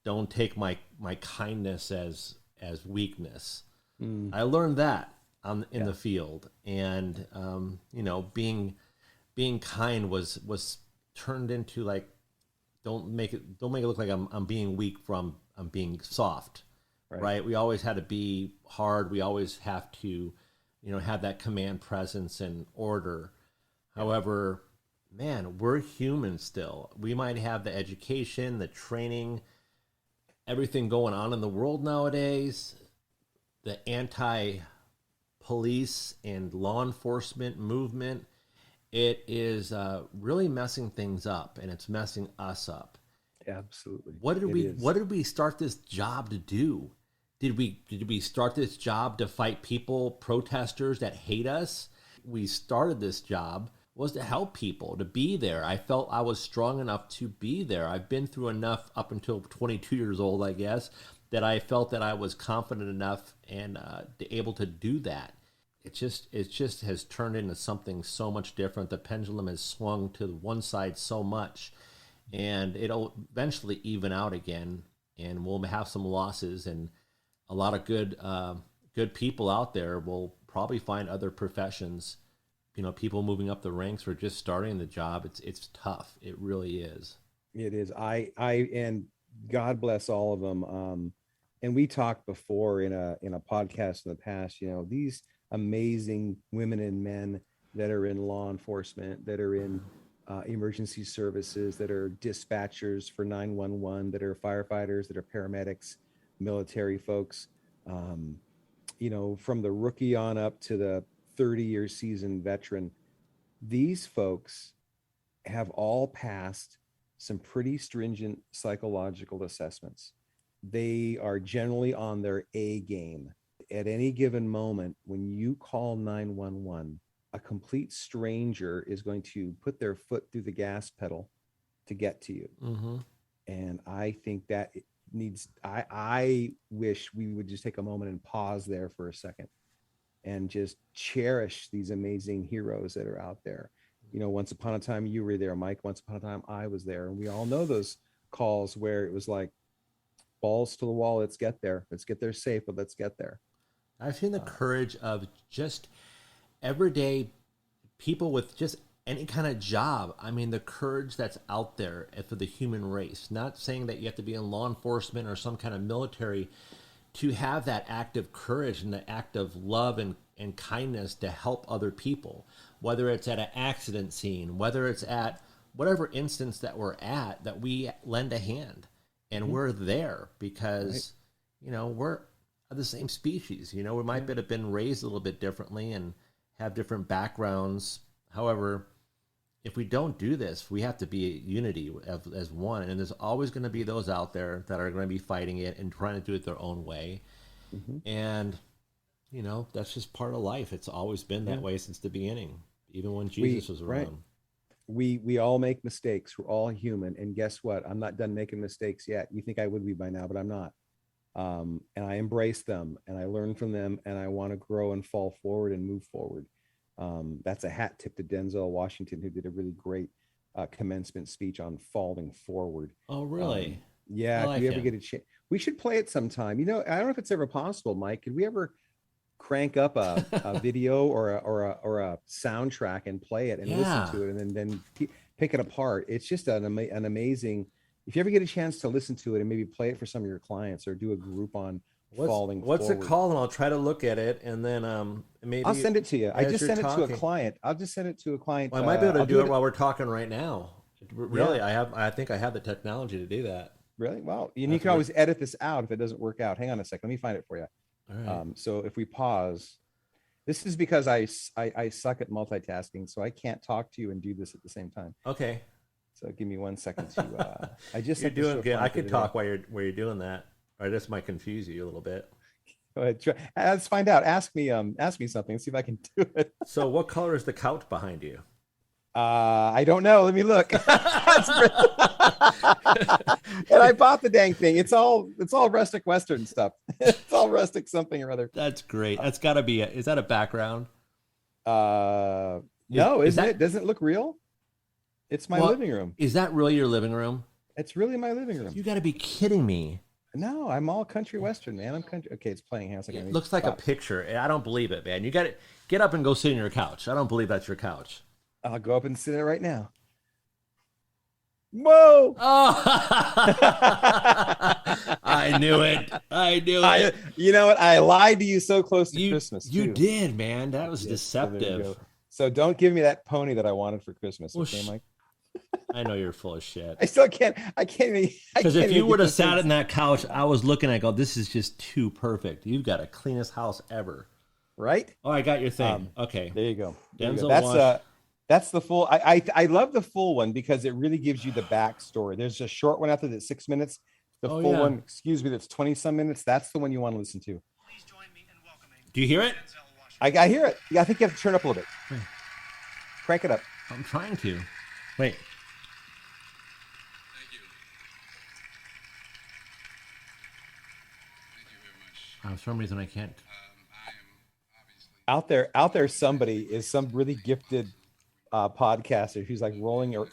[SPEAKER 1] Don't take my kindness as weakness.
[SPEAKER 2] Mm,
[SPEAKER 1] I learned that in
[SPEAKER 2] yeah.
[SPEAKER 1] the field, and being kind was turned into like, don't make it look like I'm being weak from I'm being soft,
[SPEAKER 2] Right.
[SPEAKER 1] right? We always had to be hard. We always have to, have that command presence and order.
[SPEAKER 2] Yeah.
[SPEAKER 1] However, man, we're human still. We might have the education, the training, everything going on in the world nowadays, the anti police and law enforcement movement. It is really messing things up, and it's messing us up.
[SPEAKER 2] Absolutely.
[SPEAKER 1] What did
[SPEAKER 2] It
[SPEAKER 1] we
[SPEAKER 2] is.
[SPEAKER 1] what did we start this job to do? Did we start this job to fight people, protesters that hate us? We started this job was to help people, to be there. I felt I was strong enough to be there. I've been through enough up until 22 years old, I guess, that I felt that I was confident enough and able to do that. It just has turned into something so much different. The pendulum has swung to one side so much, and it'll eventually even out again, and we'll have some losses, and a lot of good people out there will probably find other professions. People moving up the ranks or just starting the job. It's tough. It really is.
[SPEAKER 2] It is. And God bless all of them. And we talked before in a podcast in the past, these amazing women and men that are in law enforcement, that are in emergency services, that are dispatchers for 911, that are firefighters, that are paramedics, military folks, um, from the rookie on up to the 30-year seasoned veteran. These folks have all passed some pretty stringent psychological assessments. They are generally on their A game. At any given moment, when you call 911, a complete stranger is going to put their foot through the gas pedal to get to you.
[SPEAKER 1] Mm-hmm.
[SPEAKER 2] And I think that it needs, I wish we would just take a moment and pause there for a second and just cherish these amazing heroes that are out there. Once upon a time you were there, Mike. Once upon a time I was there. And we all know those calls where it was like balls to the wall. Let's get there. Let's get there safe, but let's get there.
[SPEAKER 1] I've seen the
[SPEAKER 2] Uh,
[SPEAKER 1] courage of just everyday people with just any kind of job. I mean, the courage that's out there for the human race. Not saying that you have to be in law enforcement or some kind of military to have that act of courage and the act of love and kindness to help other people, whether it's at an accident scene, whether it's at whatever instance that we're at, that we lend a hand and
[SPEAKER 2] mhm,
[SPEAKER 1] we're there
[SPEAKER 2] right.
[SPEAKER 1] because, we're the same species. We
[SPEAKER 2] Yeah.
[SPEAKER 1] might have been raised a little bit differently and have different backgrounds. However, if we don't do this, we have to be unity as one. And there's always going to be those out there that are going to be fighting it and trying to do it their own way.
[SPEAKER 2] Mhm.
[SPEAKER 1] And, that's just part of life. It's always been that
[SPEAKER 2] Yeah.
[SPEAKER 1] way since the beginning, even when
[SPEAKER 2] We,
[SPEAKER 1] Jesus was
[SPEAKER 2] right.
[SPEAKER 1] around.
[SPEAKER 2] We all make mistakes. We're all human. And guess what? I'm not done making mistakes yet. You think I would be by now, but I'm not. And I embrace them and I learn from them and I want to grow and fall forward and move forward. That's a hat tip to Denzel Washington, who did a really great commencement speech on falling forward.
[SPEAKER 1] Oh,
[SPEAKER 2] Um,
[SPEAKER 1] really? I
[SPEAKER 2] yeah, if
[SPEAKER 1] like
[SPEAKER 2] you ever
[SPEAKER 1] him.
[SPEAKER 2] get a chance, we should play it sometime. I don't know if it's ever possible, Mike. Could we ever crank up a video or a soundtrack and play it and listen
[SPEAKER 1] Yeah.
[SPEAKER 2] to it and then pick it apart? It's just an amazing. If you ever get a chance to listen to it and maybe play it for some of your clients or do a group on
[SPEAKER 1] What's
[SPEAKER 2] falling
[SPEAKER 1] what's it
[SPEAKER 2] forward,
[SPEAKER 1] called? And I'll try to look at it, and then
[SPEAKER 2] I'll
[SPEAKER 1] maybe
[SPEAKER 2] send it to you. I
[SPEAKER 1] as
[SPEAKER 2] just
[SPEAKER 1] you're
[SPEAKER 2] sent it to a
[SPEAKER 1] talking,
[SPEAKER 2] client. I'll just send it to a client.
[SPEAKER 1] well, I might be able to
[SPEAKER 2] I'll
[SPEAKER 1] do
[SPEAKER 2] do
[SPEAKER 1] it
[SPEAKER 2] it.
[SPEAKER 1] while we're talking right now.
[SPEAKER 2] Yeah,
[SPEAKER 1] Really, I think I have the technology to do that.
[SPEAKER 2] really. Well, and you
[SPEAKER 1] That's
[SPEAKER 2] can
[SPEAKER 1] re-
[SPEAKER 2] always edit this out if it doesn't work out. Hang on a second. Let me find it for you.
[SPEAKER 1] all right.
[SPEAKER 2] So if we pause, this is because I suck at multitasking, so I can't talk to you and do this at the same time.
[SPEAKER 1] Okay.
[SPEAKER 2] So give me 1 second to. I just
[SPEAKER 1] You're
[SPEAKER 2] sent this
[SPEAKER 1] doing
[SPEAKER 2] to a
[SPEAKER 1] good. I
[SPEAKER 2] client the
[SPEAKER 1] could
[SPEAKER 2] other day.
[SPEAKER 1] talk while you're doing that. Or this might confuse you a little bit.
[SPEAKER 2] Go ahead. Let's find out. Ask me something. See if I can do it.
[SPEAKER 1] So, what color is the couch behind you?
[SPEAKER 2] I don't know. Let me look. And I bought the dang thing. It's all rustic Western stuff. It's all rustic something or other.
[SPEAKER 1] That's great. That's got to be is that a background?
[SPEAKER 2] No, isn't it? Doesn't it look real? It's my living room.
[SPEAKER 1] Is that really your living room?
[SPEAKER 2] It's really my living room.
[SPEAKER 1] You got to be kidding me.
[SPEAKER 2] No, I'm all country Western, man. I'm country. Okay, it's playing here.
[SPEAKER 1] It looks like a picture. I don't believe it, man. You got to get up and go sit on your couch. I don't believe that's your couch.
[SPEAKER 2] I'll go up and sit in it right now. Whoa!
[SPEAKER 1] Oh, I knew it.
[SPEAKER 2] You know what? I lied to you so close to Christmas.
[SPEAKER 1] You did, man. That was deceptive.
[SPEAKER 2] So don't give me that pony that I wanted for Christmas. Okay, Mike?
[SPEAKER 1] I know you're full of shit.
[SPEAKER 2] I still can't. I can't even.
[SPEAKER 1] Because if you would have sat in that couch, I was looking. I go, this is just too perfect. You've got the cleanest house ever.
[SPEAKER 2] Right?
[SPEAKER 1] Oh, I got your thing. Okay.
[SPEAKER 2] There you go. That's the full. I love the full one because it really gives you the backstory. There's a short one after that's 6 minutes. The full one, excuse me, that's 20 some minutes. That's the one you want to listen to.
[SPEAKER 3] Please join me in welcoming.
[SPEAKER 1] Do you hear it?
[SPEAKER 2] I hear it. Yeah, I think you have to turn up a little bit. Crank it up.
[SPEAKER 1] I'm trying to. Wait.
[SPEAKER 3] Thank you. Thank you very much.
[SPEAKER 1] For some reason, I can't.
[SPEAKER 3] I am obviously
[SPEAKER 2] Out there, somebody is some really gifted podcaster who's like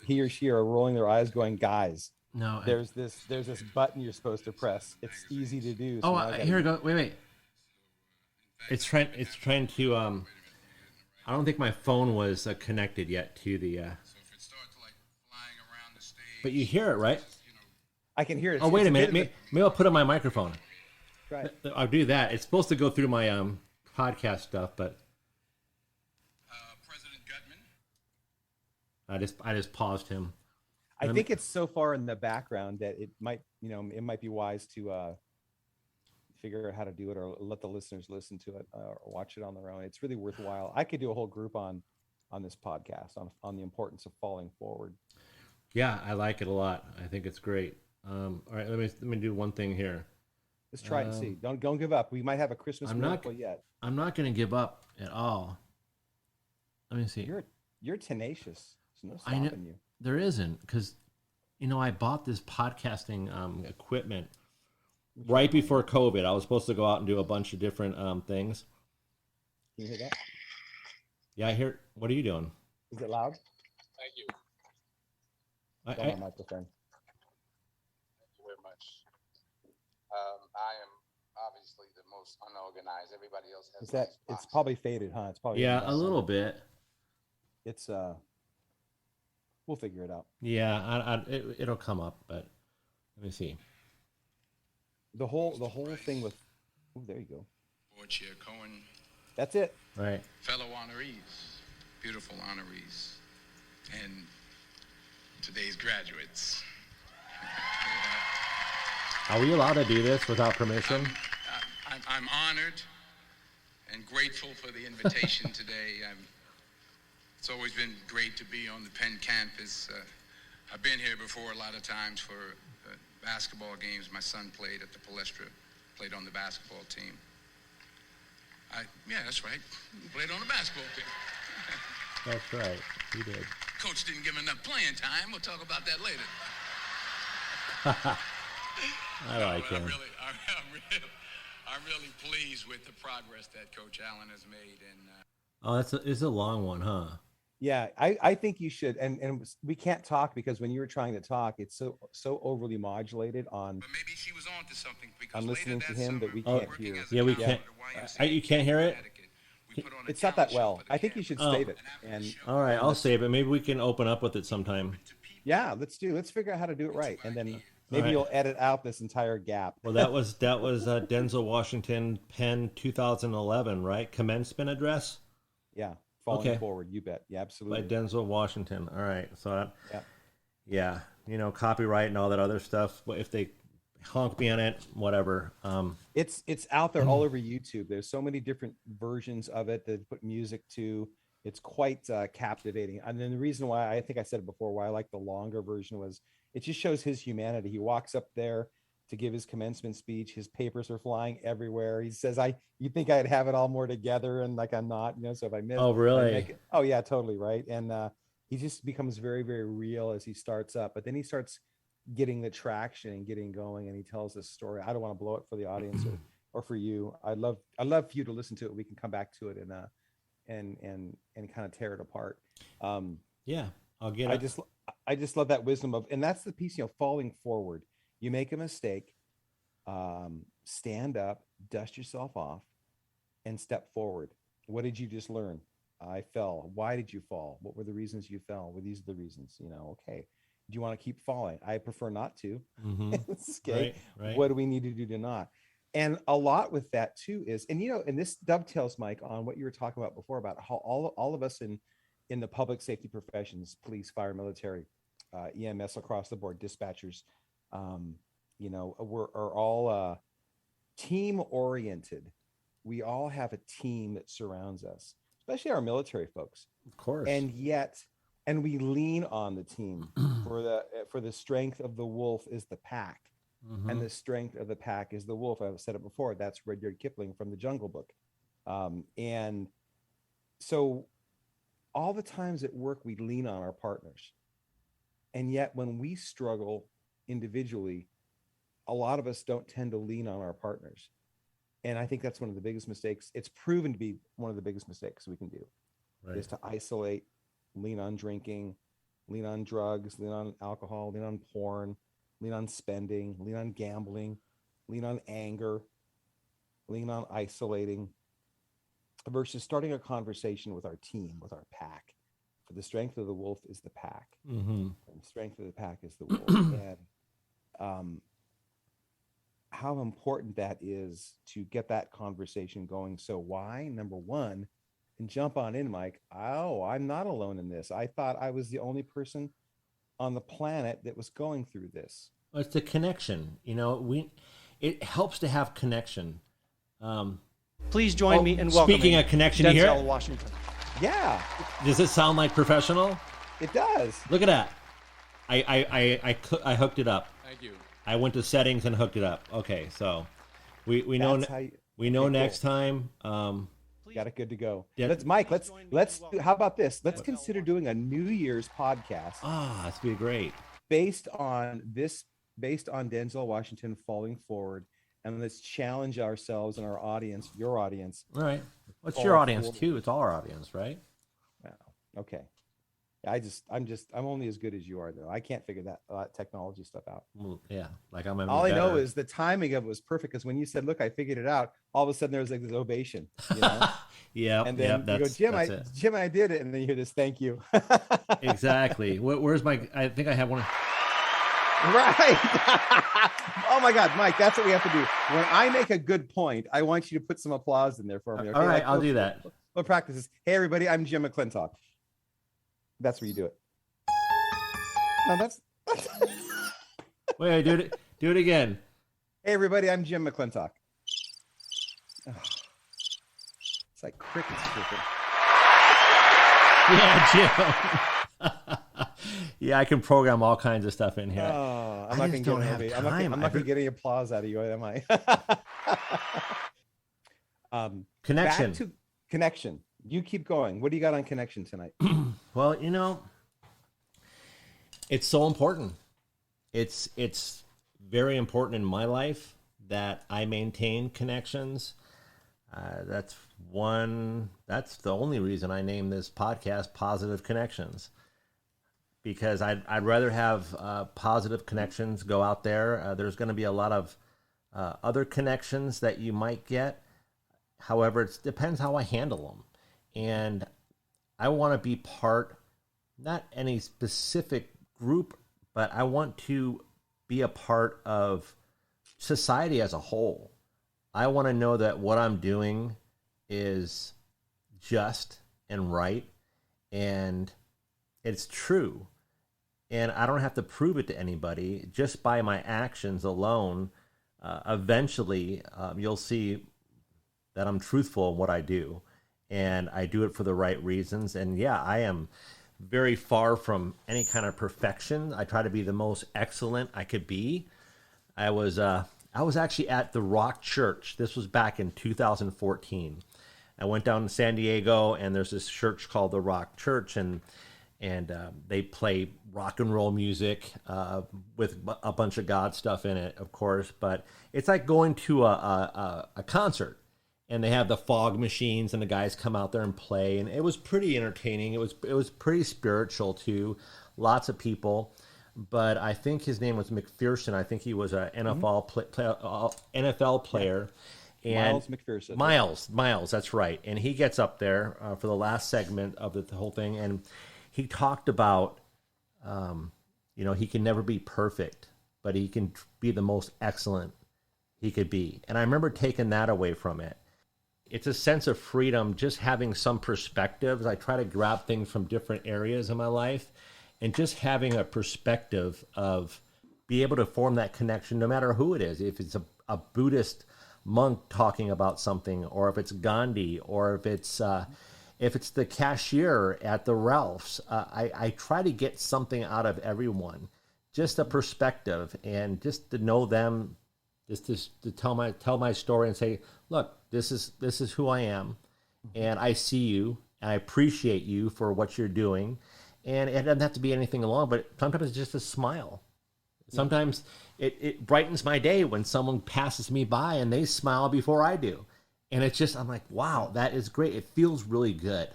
[SPEAKER 2] he or she are rolling their eyes, going, "Guys,
[SPEAKER 1] no,
[SPEAKER 2] there's this button you're supposed to press. It's easy to do."
[SPEAKER 1] So here we go. Wait. It's trying to. I don't think my phone was connected yet to the.
[SPEAKER 3] So if it starts like flying around the stage,
[SPEAKER 1] but you hear it, right?
[SPEAKER 2] I can hear it.
[SPEAKER 1] Oh, wait a minute. Maybe I'll put on my microphone.
[SPEAKER 2] Right.
[SPEAKER 1] I'll do that. It's supposed to go through my podcast stuff, but
[SPEAKER 3] President Gutman.
[SPEAKER 1] I just paused him.
[SPEAKER 2] I think it's so far in the background that it might be wise to figure out how to do it, or let the listeners listen to it, or watch it on their own. It's really worthwhile. I could do a whole group on this podcast on the importance of falling forward.
[SPEAKER 1] Yeah, I like it a lot. I think it's great. All right, let me do one thing here.
[SPEAKER 2] Let's try it and see. Don't give up. We might have a Christmas miracle yet.
[SPEAKER 1] I'm not going to give up at all. Let me see.
[SPEAKER 2] You're tenacious. There's no stopping you.
[SPEAKER 1] There isn't, because I bought this podcasting equipment right before COVID. I was supposed to go out and do a bunch of different things.
[SPEAKER 2] Can you hear that?
[SPEAKER 1] Yeah, I hear. What are you doing?
[SPEAKER 2] Is it loud?
[SPEAKER 3] Thank you.
[SPEAKER 2] On my microphone.
[SPEAKER 3] Thank you very much. I am obviously the most unorganized. Everybody else has.
[SPEAKER 2] Is that? It's probably faded, huh? It's probably.
[SPEAKER 1] Yeah, a little bit.
[SPEAKER 2] It's we'll figure it out.
[SPEAKER 1] Yeah, it'll come up, but let me see.
[SPEAKER 2] The whole thing with. Oh, there you go.
[SPEAKER 3] Board Chair Cohen.
[SPEAKER 2] That's it.
[SPEAKER 1] Right.
[SPEAKER 3] Fellow honorees, beautiful honorees, and today's graduates.
[SPEAKER 1] Are we allowed to do this without permission?
[SPEAKER 3] I'm honored and grateful for the invitation today. It's always been great to be on the Penn campus. I've been here before a lot of times for basketball games. My son played at the Palestra, played on the basketball team. Yeah, that's right. Played on the basketball team.
[SPEAKER 1] That's right. He did.
[SPEAKER 3] Coach didn't give him enough playing time. We'll talk about that later.
[SPEAKER 1] I like him.
[SPEAKER 3] I'm really pleased with the progress that Coach Allen has made. And
[SPEAKER 1] it's a long one, huh?
[SPEAKER 2] Yeah, I think you should. And we can't talk because when you were trying to talk, it's so overly modulated on.
[SPEAKER 3] But maybe she was on to something because
[SPEAKER 2] I'm listening to him that we can't hear.
[SPEAKER 1] Yeah, we can't. You can't hear it.
[SPEAKER 2] It's not that well. I think you should save it. And
[SPEAKER 1] all right, I'll save it. Maybe we can open up with it sometime.
[SPEAKER 2] Yeah, let's figure out how to do it right, and then maybe you'll edit out this entire gap.
[SPEAKER 1] Well, that was Denzel Washington, Penn, 2011, right? Commencement address.
[SPEAKER 2] Yeah, falling forward. You bet. Yeah, absolutely.
[SPEAKER 1] By Denzel Washington. All right, so yeah, copyright and all that other stuff. But if they honk me on it, whatever.
[SPEAKER 2] It's out there all over YouTube. There's so many different versions of it that put music to. It's quite captivating. And then the reason why, I think I said it before, why I like the longer version was it just shows his humanity. He walks up there to give his commencement speech. His papers are flying everywhere. He says, you think I'd have it all more together, and like I'm not, so if I miss.
[SPEAKER 1] Oh, really?
[SPEAKER 2] oh yeah, totally. Right. And he just becomes very, very real as he starts up, but then he starts getting the traction and getting going, and he tells this story. I don't want to blow it for the audience or for you. I'd love for you to listen to it. We can come back to it and kind of tear it apart.
[SPEAKER 1] Yeah, I'll get
[SPEAKER 2] I
[SPEAKER 1] it.
[SPEAKER 2] just love that wisdom of, and that's the piece, falling forward. You make a mistake, stand up, dust yourself off, and step forward. What did you just learn? I fell. Why did you fall? What were the reasons you fell? Well, these are the reasons, okay. Do you want to keep falling? I prefer not to. Okay.
[SPEAKER 1] Right.
[SPEAKER 2] What do we need to do to not? And a lot with that too is, and this dovetails, Mike, on what you were talking about before, about how all of us in the public safety professions, police, fire, military, EMS across the board, dispatchers, are all team oriented. We all have a team that surrounds us, especially our military folks.
[SPEAKER 1] Of course.
[SPEAKER 2] And we lean on the team for the strength of the wolf is the pack. And the strength of the pack is the wolf. I've said it before. That's Rudyard Kipling from the Jungle Book. And so all the times at work, we lean on our partners. And yet when we struggle individually, a lot of us don't tend to lean on our partners. And I think that's one of the biggest mistakes. It's proven to be one of the biggest mistakes we can do, is to isolate, lean on drinking, lean on drugs, lean on alcohol, lean on porn, lean on spending, lean on gambling, lean on anger, lean on isolating, versus starting a conversation with our team, with our pack. For the strength of the wolf is the pack. And the strength of the pack is the wolf. And how important that is to get that conversation going. So why? Number one, and jump on in, Mike. Oh, I'm not alone in this. I thought I was the only person on the planet that was going through this.
[SPEAKER 1] Well, it's the connection. It helps to have connection.
[SPEAKER 4] Please join me in welcoming
[SPEAKER 1] Speaking of connection,
[SPEAKER 4] Denzel
[SPEAKER 1] you hear it?
[SPEAKER 4] Washington.
[SPEAKER 2] Yeah,
[SPEAKER 1] Does it sound like professional?
[SPEAKER 2] it does.
[SPEAKER 1] Look at that. I hooked it up.
[SPEAKER 3] Thank you.
[SPEAKER 1] I went to settings and hooked it up. Okay, so we know
[SPEAKER 2] That's how you-
[SPEAKER 1] we know
[SPEAKER 2] okay,
[SPEAKER 1] next
[SPEAKER 2] cool.
[SPEAKER 1] time.
[SPEAKER 2] Got it good to go.
[SPEAKER 1] Yeah.
[SPEAKER 2] Let's how about this? Let's consider doing a New Year's podcast
[SPEAKER 1] This would be great.
[SPEAKER 2] based on Denzel Washington falling forward, and let's challenge ourselves and our audience, your audience.
[SPEAKER 1] All right. What's
[SPEAKER 2] Fall
[SPEAKER 1] your audience
[SPEAKER 2] forward.
[SPEAKER 1] too? It's all our audience, right?
[SPEAKER 2] Wow. Okay. I'm only as good as you are, though. I can't figure that technology stuff out.
[SPEAKER 1] Well, yeah, like I'm.
[SPEAKER 2] All I know is the timing of it was perfect, because when you said, "Look, I figured it out," all of a sudden there was like this ovation.
[SPEAKER 1] yeah,
[SPEAKER 2] And then you go, Jim, I did it, and then you hear this, "Thank you."
[SPEAKER 1] Exactly. Where's my? I think I have one.
[SPEAKER 2] Right. Oh my God, Mike, that's what we have to do. When I make a good point, I want you to put some applause in there for me. Okay?
[SPEAKER 1] All right, I'll do that.
[SPEAKER 2] We'll practice this. Hey, everybody, I'm Jim McLintock. That's where you do it. No, that's.
[SPEAKER 1] Wait, do it again.
[SPEAKER 2] Hey, everybody, I'm Jim McLintock. Oh. It's like crickets.
[SPEAKER 1] Yeah, Jim. Yeah, I can program all kinds of stuff in here.
[SPEAKER 2] Oh, I'm
[SPEAKER 1] I
[SPEAKER 2] not
[SPEAKER 1] just
[SPEAKER 2] gonna
[SPEAKER 1] don't have
[SPEAKER 2] get
[SPEAKER 1] time.
[SPEAKER 2] I'm not gonna get any applause out of you, am I?
[SPEAKER 1] Connection.
[SPEAKER 2] Back to connection. You keep going. What do you got on connection tonight?
[SPEAKER 1] Well, it's so important. It's very important in my life that I maintain connections. That's the only reason I named this podcast Positive Connections, because I'd rather have positive connections go out there. There's going to be a lot of other connections that you might get. However, it depends how I handle them. And I want to be part, not any specific group, but I want to be a part of society as a whole. I want to know that what I'm doing is just and right, and it's true. And I don't have to prove it to anybody. Just by my actions alone, eventually you'll see that I'm truthful in what I do. And I do it for the right reasons. And yeah, I am very far from any kind of perfection. I try to be the most excellent I could be. I was actually at the Rock Church. This was back in 2014. I went down to San Diego, and there's this church called the Rock Church, and and they play rock and roll music with a bunch of God stuff in it, of course. But it's like going to a concert, and they have the fog machines, and the guys come out there and play, and it was pretty entertaining. It was pretty spiritual too. Lots of people, but I think his name was McPherson. I think he was an NFL player. And
[SPEAKER 2] Miles McPherson.
[SPEAKER 1] Miles, that's right. And he gets up there for the last segment of the whole thing, and he talked about, he can never be perfect, but he can be the most excellent he could be. And I remember taking that away from it. It's a sense of freedom, just having some perspectives. I try to grab things from different areas of my life, and just having a perspective of be able to form that connection, no matter who it is. If it's a Buddhist monk talking about something, or if it's Gandhi, or if it's the cashier at the Ralph's. I try to get something out of everyone, just a perspective, and just to know them, just to tell my story and say, look, this is who I am, and I see you, and I appreciate you for what you're doing, and it doesn't have to be anything long, but sometimes it's just a smile. Sometimes it brightens my day when someone passes me by and they smile before I do. And it's just, I'm like, wow, that is great. It feels really good.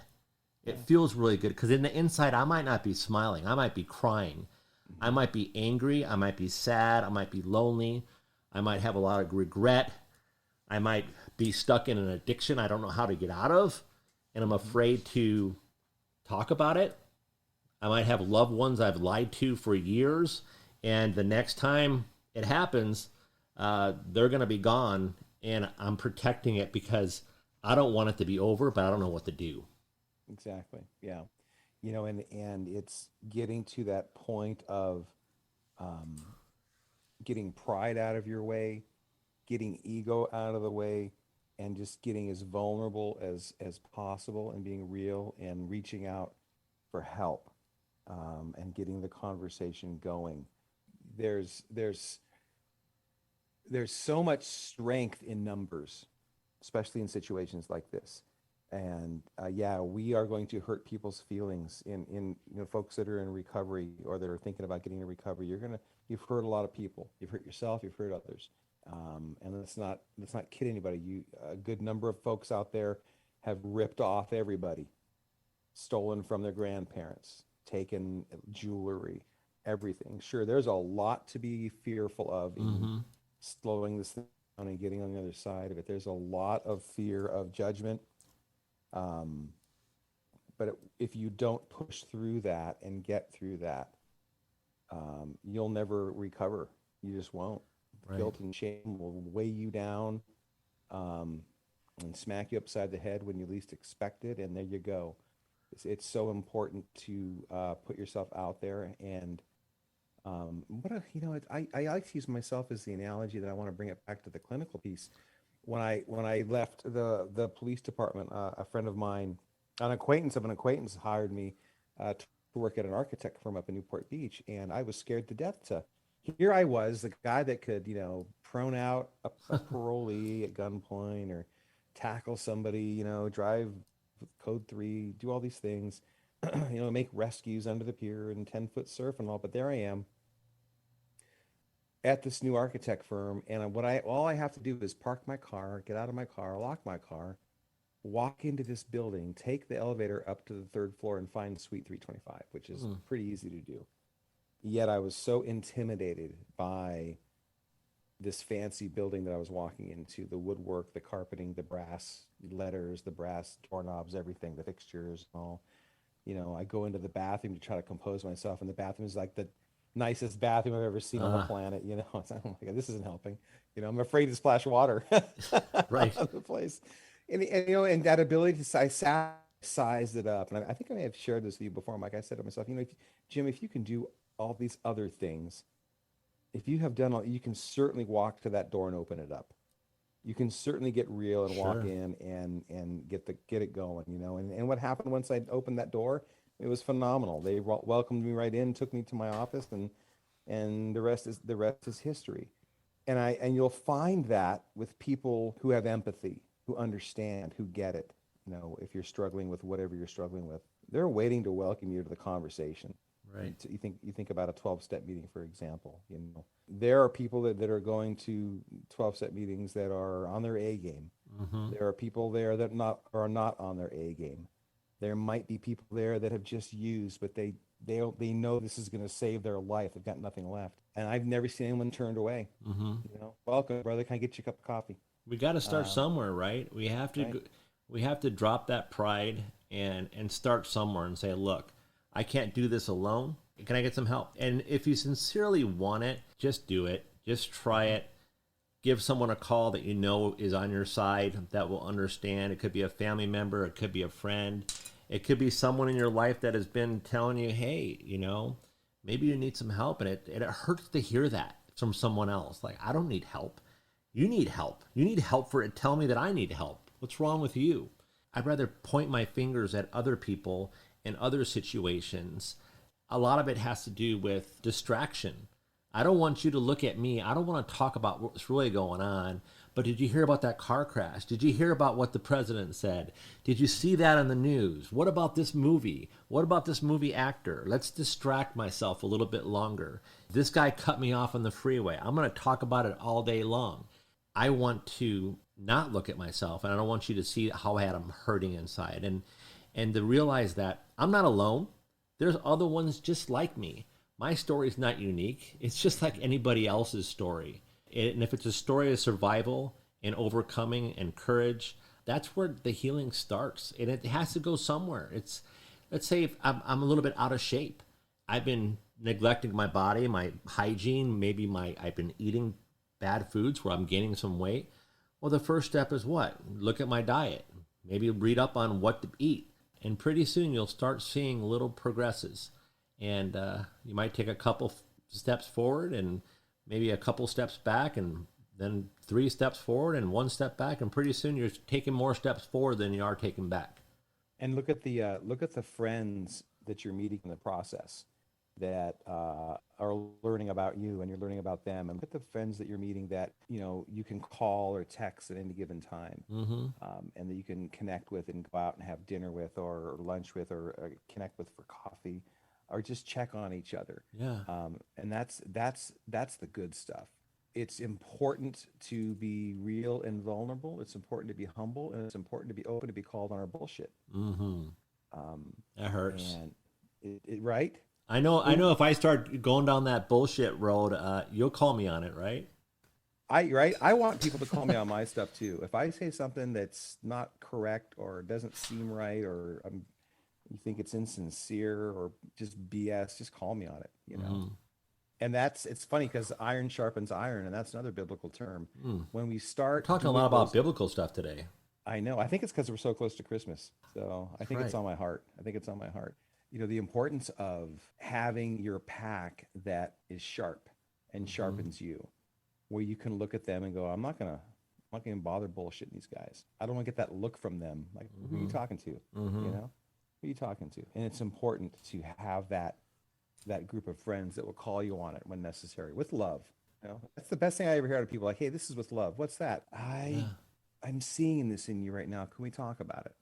[SPEAKER 1] It feels really good because in the inside, I might not be smiling. I might be crying. I might be angry. I might be sad. I might be lonely. I might have a lot of regret. I might be stuck in an addiction I don't know how to get out of. And I'm afraid to talk about it. I might have loved ones I've lied to for years. And the next time it happens, they're going to be gone, and I'm protecting it because I don't want it to be over, but I don't know what to do.
[SPEAKER 2] Exactly. Yeah. And it's getting to that point of getting pride out of your way, getting ego out of the way, and just getting as vulnerable as possible, and being real, and reaching out for help, and getting the conversation going. There's so much strength in numbers, especially in situations like this. And we are going to hurt people's feelings in folks that are in recovery, or that are thinking about getting in recovery. You've hurt a lot of people. You've hurt yourself. You've hurt others. And let's not kid anybody. A good number of folks out there have ripped off everybody, stolen from their grandparents, taken jewelry, everything. Sure, there's a lot to be fearful of in slowing this down and getting on the other side of it. There's a lot of fear of judgment. But if you don't push through that and get through that, you'll never recover. You just won't. Right. Guilt and shame will weigh you down, and smack you upside the head when you least expect it, and there you go. It's so important to put yourself out there. And I like to use myself as the analogy that I want to bring it back to the clinical piece. When I left the police department, a friend of mine, an acquaintance of an acquaintance, hired me to work at an architect firm up in Newport Beach, and I was scared to death to. Here I was, the guy that could, prone out a parolee at gunpoint, or tackle somebody, drive code 3, do all these things, make rescues under the pier and 10-foot surf and all. But there I am at this new architect firm, and all I have to do is park my car, get out of my car, lock my car, walk into this building, take the elevator up to the 3rd floor, and find suite 325, which is pretty easy to do. Yet I was so intimidated by this fancy building that I was walking into, the woodwork, the carpeting, the brass letters, the brass doorknobs, everything, the fixtures, all. I go into the bathroom to try to compose myself, and the bathroom is like the nicest bathroom I've ever seen on the planet. It's like, oh my God, this isn't helping. I'm afraid to splash water
[SPEAKER 1] right
[SPEAKER 2] on the place. And that ability to size it up. And I think I may have shared this with you before, Mike. I said to myself, Jim, if you can do all these other things, if you have done all, you can certainly walk to that door and open it up. You can certainly get real and walk in and get it going, and what happened once I opened that door, it was phenomenal. They welcomed me right in, took me to my office, and the rest is history. And you'll find that with people who have empathy, who understand, who get it. If you're struggling with whatever you're struggling with, They're waiting to welcome you to the conversation.
[SPEAKER 1] Right.
[SPEAKER 2] You think about a 12-step meeting, for example. There are people that are going to 12-step meetings that are on their A game. There are people there that are not on their A game. There might be people there that have just used, but they know this is going to save their life. They've got nothing left, and I've never seen anyone turned away. Welcome, brother. Can I get you a cup of coffee?
[SPEAKER 1] We got to start somewhere, right? We have to
[SPEAKER 2] right.
[SPEAKER 1] we have to drop that pride and start somewhere and say, look, I can't do this alone. Can I get some help? And if you sincerely want it, just do it. Just try it. Give someone a call that you know is on your side, that will understand. It could be a family member. It could be a friend. It could be someone in your life that has been telling you, hey, maybe you need some help. And it hurts to hear that from someone else. Like, I don't need help. You need help. You need help for it. Tell me that I need help. What's wrong with you? I'd rather point my fingers at other people in other situations. A lot of it has to do with distraction. I don't want you to look at me. I don't want to talk about what's really going on. But did you hear about that car crash? Did you hear about what the president said? Did you see that on the news? What about this movie? What about this movie actor? Let's distract myself a little bit longer. This guy cut me off on the freeway. I'm going to talk about it all day long. I want to not look at myself, and I don't want you to see how bad I'm hurting inside. And to realize that I'm not alone. There's other ones just like me. My story is not unique. It's just like anybody else's story. And if it's a story of survival and overcoming and courage, that's where the healing starts. And it has to go somewhere. Let's say if I'm a little bit out of shape. I've been neglecting my body, my hygiene. Maybe I've been eating bad foods where I'm gaining some weight. Well, the first step is what? Look at my diet. Maybe read up on what to eat. And pretty soon you'll start seeing little progresses. And you might take a couple steps forward and maybe a couple steps back, and then 3 steps forward and 1 step back. And pretty soon you're taking more steps forward than you are taking back.
[SPEAKER 2] And look at the friends that you're meeting in the process that are learning about you, and you're learning about them. And look at the friends that you're meeting that you can call or text at any given time, and that you can connect with and go out and have dinner with, or lunch with, or connect with for coffee, or just check on each other.
[SPEAKER 1] Yeah.
[SPEAKER 2] And that's the good stuff. It's important to be real and vulnerable. It's important to be humble, and it's important to be open to be called on our bullshit.
[SPEAKER 1] That hurts.
[SPEAKER 2] And right?
[SPEAKER 1] I know if I start going down that bullshit road, you'll call me on it, right?
[SPEAKER 2] I want people to call me on my stuff too. If I say something that's not correct or doesn't seem right, or you think it's insincere or just BS, just call me on it, And it's funny because iron sharpens iron, and that's another biblical term. When we start
[SPEAKER 1] talking a lot about biblical stuff today.
[SPEAKER 2] I know. I think it's because we're so close to Christmas. So I think it's on my heart. The importance of having your pack that is sharp and sharpens you, where you can look at them and go, I'm not gonna bother bullshitting these guys. I don't want to get that look from them. Like, who are you talking to? Who are you talking to? And it's important to have that group of friends that will call you on it when necessary, with love. That's the best thing I ever hear out of people. Like, hey, this is with love. What's that? I'm seeing this in you right now. Can we talk about it?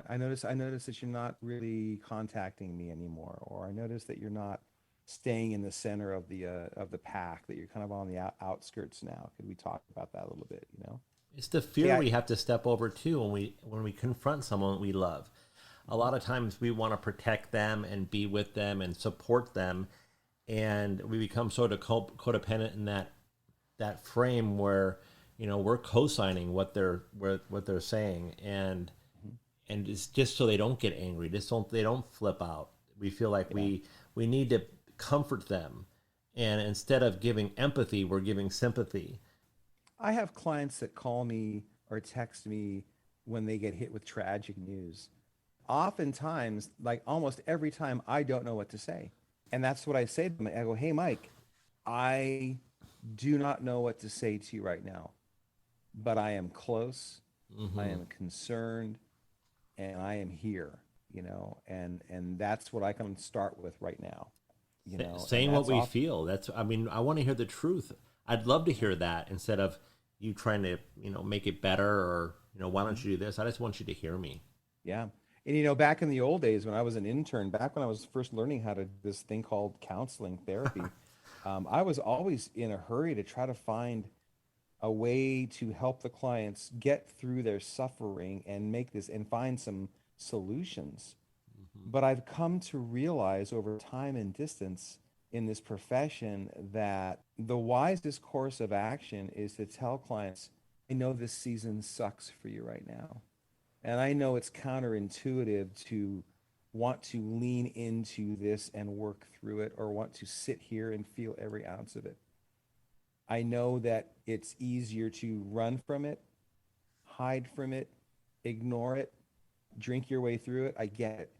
[SPEAKER 2] I notice that you're not really contacting me anymore, or I notice that you're not staying in the center of the pack, that you're kind of on the outskirts now. Could we talk about that a little bit?
[SPEAKER 1] It's the fear we have to step over too when we confront someone we love. A lot of times we want to protect them and be with them and support them, and we become sort of codependent in that frame where we're co-signing what they're saying, and it's just so they don't get angry, they don't flip out. We feel like we need to comfort them, and instead of giving empathy, we're giving sympathy.
[SPEAKER 2] I have clients that call me or text me when they get hit with tragic news. Oftentimes, like almost every time, I don't know what to say. And that's what I say to them. I go, hey, Mike, I do not know what to say to you right now, but I am close. I am concerned, and I am here, and that's what I can start with right now.
[SPEAKER 1] Saying what we feel. I want to hear the truth. I'd love to hear that instead of you trying to, make it better, or, why don't you do this? I just want you to hear me.
[SPEAKER 2] Yeah. And you know, back in the old days when I was an intern, back when I was first learning how to do this thing called counseling therapy, I was always in a hurry to try to find a way to help the clients get through their suffering and make this and find some solutions. But I've come to realize over time and distance in this profession that the wisest course of action is to tell clients, I know this season sucks for you right now. And I know it's counterintuitive to want to lean into this and work through it or want to sit here and feel every ounce of it. I know that it's easier to run from it, hide from it, ignore it, drink your way through it. I get it.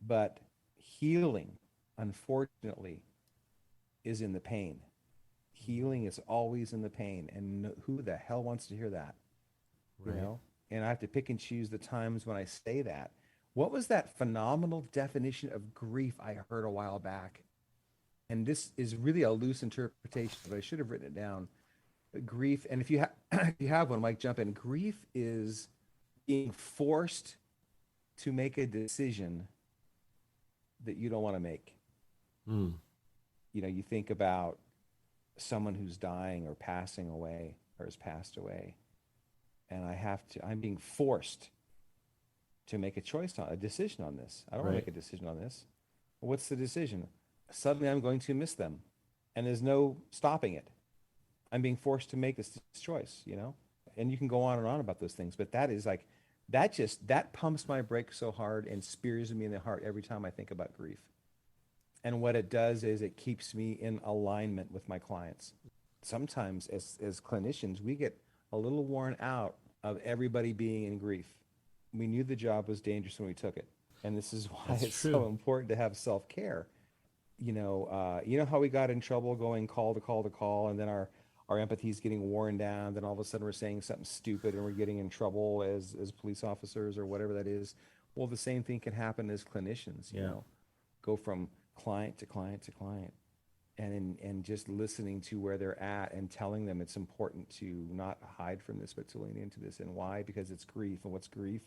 [SPEAKER 2] But healing, unfortunately, is in the pain. Healing is always in the pain. And who the hell wants to hear that? You
[SPEAKER 1] Right.
[SPEAKER 2] know? And I have to pick and choose the times when I say that. What was that phenomenal definition of grief I heard a while back? And this is really a loose interpretation, but I should have written it down. Grief, and if you if you have one, Mike, jump in. Grief is being forced to make a decision that you don't want to make.
[SPEAKER 1] Mm.
[SPEAKER 2] You know, you think about someone who's dying or passing away or has passed away, and I'm being forced to make a decision on this. I don't want to
[SPEAKER 1] Right.
[SPEAKER 2] make a decision on this. Well, what's the decision? Suddenly I'm going to miss them, and there's no stopping it. I'm being forced to make this choice, you know? And you can go on and on about those things, but that is like, that pumps my brakes so hard and spears me in the heart every time I think about grief. And what it does is it keeps me in alignment with my clients. Sometimes as clinicians, we get a little worn out of everybody being in grief. We knew the job was dangerous when we took it. And this is why
[SPEAKER 1] That's
[SPEAKER 2] it's
[SPEAKER 1] true.
[SPEAKER 2] so important to have self-care. You know how we got in trouble going call to call to call, and then our empathy is getting worn down. Then all of a sudden we're saying something stupid and we're getting in trouble as police officers or whatever that is. Well, the same thing can happen as clinicians. You
[SPEAKER 1] Yeah.
[SPEAKER 2] know, go from client to client to client, and just listening to where they're at and telling them it's important to not hide from this, but to lean into this. And why? Because it's grief. And what's grief?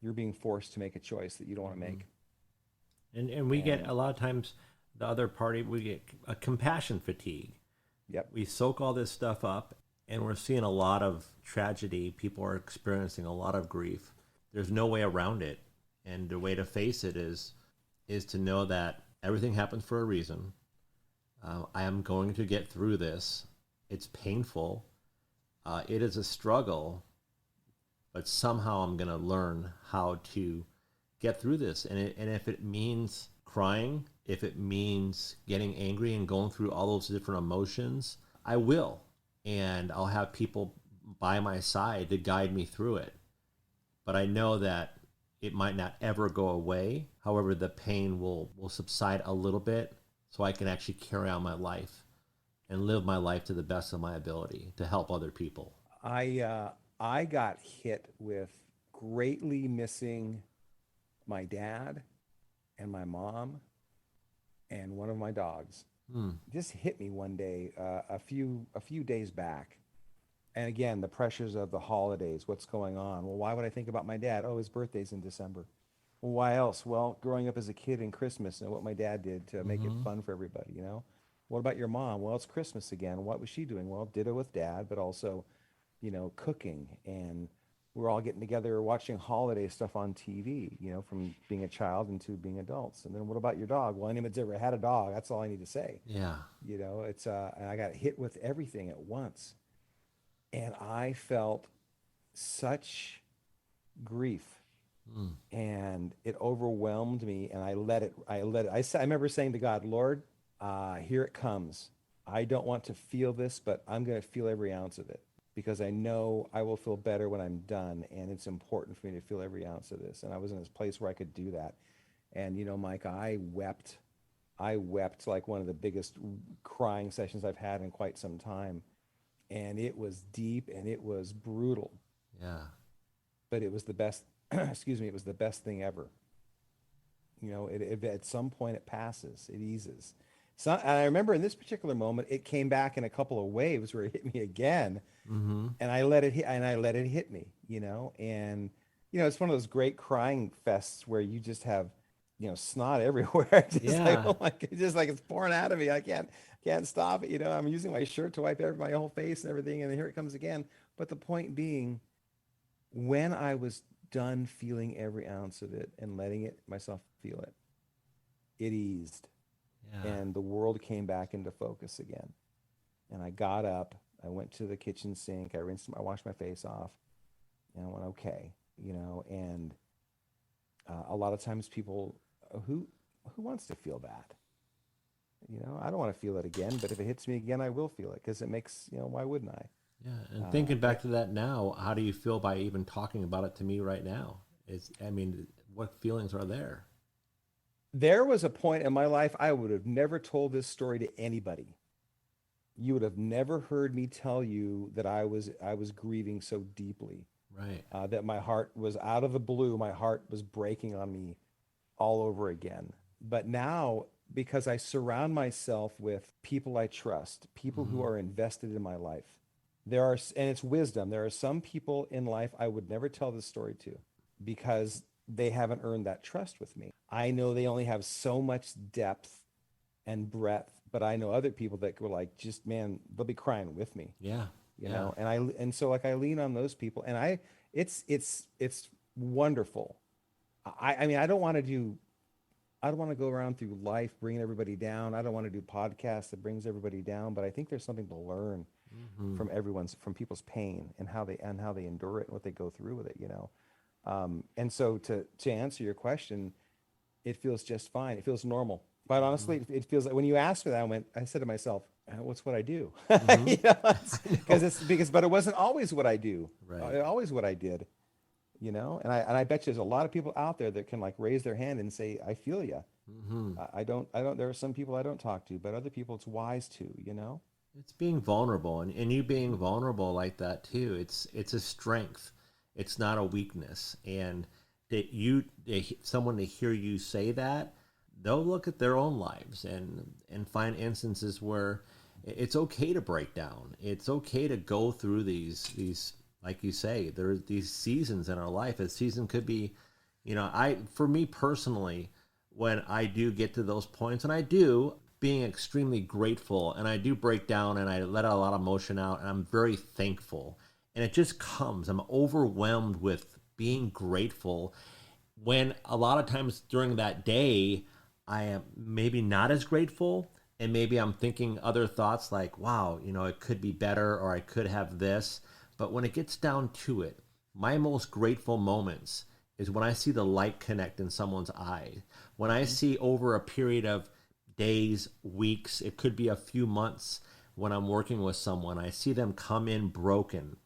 [SPEAKER 2] You're being forced to make a choice that you don't want to make.
[SPEAKER 1] And we get
[SPEAKER 2] And
[SPEAKER 1] a lot of times the other party, we get a compassion fatigue.
[SPEAKER 2] yep,
[SPEAKER 1] We soak all this stuff up, and we're seeing a lot of tragedy. People are experiencing a lot of grief. There's no way around it, and the way to face it is to know that everything happens for a reason. I am going to get through this. It's painful. It is a struggle, but somehow I'm going to learn how to get through this. And if it means crying, if it means getting angry and going through all those different emotions, I will. And I'll have people by my side to guide me through it. But I know that it might not ever go away. However, the pain will subside a little bit so I can actually carry on my life and live my life to the best of my ability to help other people.
[SPEAKER 2] I got hit with greatly missing my dad and my mom and one of my dogs. Just hit me one day, a few days back. And again, the pressures of the holidays, what's going on? Well, why would I think about my dad? Oh, his birthday's in December. Well, why else? Well, growing up as a kid in Christmas and what my dad did to make it fun for everybody, you know? What about your mom? Well, it's Christmas again. What was she doing? Well, ditto with dad, but also, you know, cooking. And we're all getting together watching holiday stuff on TV, you know, from being a child into being adults. And then what about your dog? Well, anyone's ever had a dog. That's all I need to say.
[SPEAKER 1] Yeah.
[SPEAKER 2] You know, and I got hit with everything at once. And I felt such grief, and it overwhelmed me, and I let it. I remember saying to God, Lord, here it comes. I don't want to feel this, but I'm going to feel every ounce of it because I know I will feel better when I'm done, and it's important for me to feel every ounce of this. And I was in this place where I could do that. And you know, Mike, I wept. I wept like one of the biggest crying sessions I've had in quite some time. And it was deep and it was brutal,
[SPEAKER 1] Yeah.
[SPEAKER 2] but it was the best, excuse me, it was the best thing ever. You know, at some point it passes, it eases. So, and I remember in this particular moment, it came back in a couple of waves where it hit me again, and I let it hit me, you know, and it's one of those great crying fests where you just have, snot everywhere. Just like,
[SPEAKER 1] Yeah.
[SPEAKER 2] oh my God, just like it's pouring out of me. I can't stop it. I'm using my shirt to wipe my whole face and everything, and then here it comes again. But the point being, when I was done feeling every ounce of it and letting it myself feel it, it eased,
[SPEAKER 1] Yeah.
[SPEAKER 2] and the world came back into focus again. And I got up, I went to the kitchen sink, I washed my face off, and I went, okay, and a lot of times people, who wants to feel that? I don't want to feel it again, but if it hits me again, I will feel it because it makes, why wouldn't I?
[SPEAKER 1] Yeah. And thinking back to that now, how do you feel by even talking about it to me right now? I mean, what feelings are there?
[SPEAKER 2] There was a point in my life I would have never told this story to anybody. You would have never heard me tell you that I was grieving so deeply,
[SPEAKER 1] Right.
[SPEAKER 2] that my heart was out of the blue. My heart was breaking on me all over again. But now, because I surround myself with people I trust, people who
[SPEAKER 1] Hmm.
[SPEAKER 2] are invested in my life, and it's wisdom. There are some people in life I would never tell this story to because they haven't earned that trust with me. I know they only have so much depth and breadth, but I know other people that were like, just man, they'll be crying with me,
[SPEAKER 1] Yeah. Yeah.
[SPEAKER 2] and so like I lean on those people, and it's wonderful. I mean, I don't want to go around through life bringing everybody down. I don't want to do podcasts that brings everybody down, but I think there's something to learn
[SPEAKER 1] Hmm.
[SPEAKER 2] from people's pain and how they endure it and what they go through with it. And so to answer your question, it feels just fine. It feels normal. But honestly, it feels like when you asked for that, I said to myself, what's what I do?
[SPEAKER 1] Hmm. I know.
[SPEAKER 2] But it wasn't always what I do,
[SPEAKER 1] Right.
[SPEAKER 2] always what I did, and I bet you there's a lot of people out there that can like raise their hand and say, I feel you.
[SPEAKER 1] Hmm.
[SPEAKER 2] I don't, there are some people I don't talk to, but other people it's wise to.
[SPEAKER 1] It's being vulnerable, and you being vulnerable like that too. It's a strength. It's not a weakness. And someone to hear you say that, they'll look at their own lives and find instances where it's okay to break down. It's okay to go through these like you say, there's these seasons in our life. A season could be, I for me personally, when I do get to those points, and I do, being extremely grateful, and I do break down and I let a lot of emotion out, and I'm very thankful. And it just comes, I'm overwhelmed with being grateful when a lot of times during that day, I am maybe not as grateful. And maybe I'm thinking other thoughts like, wow, it could be better or I could have this. But when it gets down to it, my most grateful moments is when I see the light connect in someone's eye. When I
[SPEAKER 2] Hmm.
[SPEAKER 1] see over a period of days, weeks, it could be a few months when I'm working with someone, I see them come in broken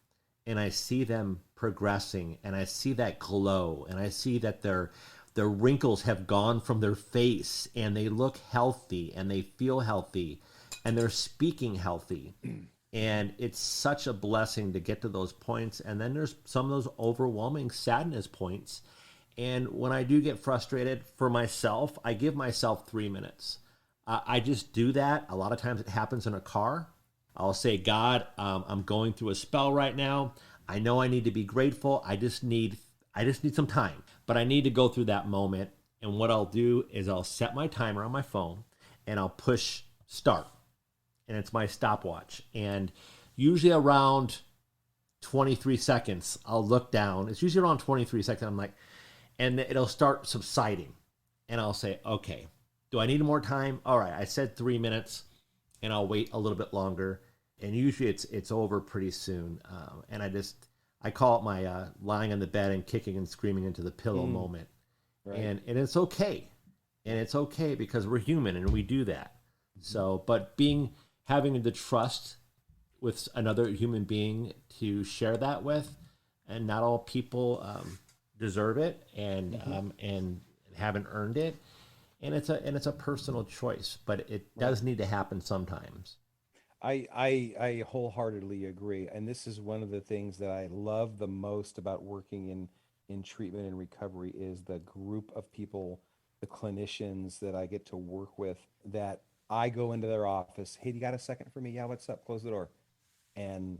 [SPEAKER 1] and I see them progressing and I see that glow and I see that their wrinkles have gone from their face and they look healthy and they feel healthy and they're speaking healthy. And it's such a blessing to get to those points. And then there's some of those overwhelming sadness points. And when I do get frustrated for myself, I give myself 3 minutes. I just do that. A lot of times it happens in a car. I'll say, God, I'm going through a spell right now. I know I need to be grateful. I just need some time, but I need to go through that moment. And what I'll do is I'll set my timer on my phone and I'll push start, and it's my stopwatch. And usually around 23 seconds, I'll look down. It's usually around 23 seconds. I'm like, and it'll start subsiding. And I'll say, okay, do I need more time? All right, I said 3 minutes, and I'll wait a little bit longer. And usually it's over pretty soon. And I call it my lying on the bed and kicking and screaming into the pillow
[SPEAKER 2] Mm,
[SPEAKER 1] moment.
[SPEAKER 2] right.
[SPEAKER 1] And it's okay, and it's okay because we're human and we do that.
[SPEAKER 2] Hmm.
[SPEAKER 1] So, but having the trust with another human being to share that with, and not all people deserve it
[SPEAKER 2] Hmm.
[SPEAKER 1] and haven't earned it, and it's a personal choice, but it
[SPEAKER 2] Right.
[SPEAKER 1] does need to happen sometimes.
[SPEAKER 2] I wholeheartedly agree. And this is one of the things that I love the most about working in treatment and recovery is the group of people, the clinicians that I get to work with, that I go into their office. Hey, you got a second for me? Yeah, what's up? Close the door. And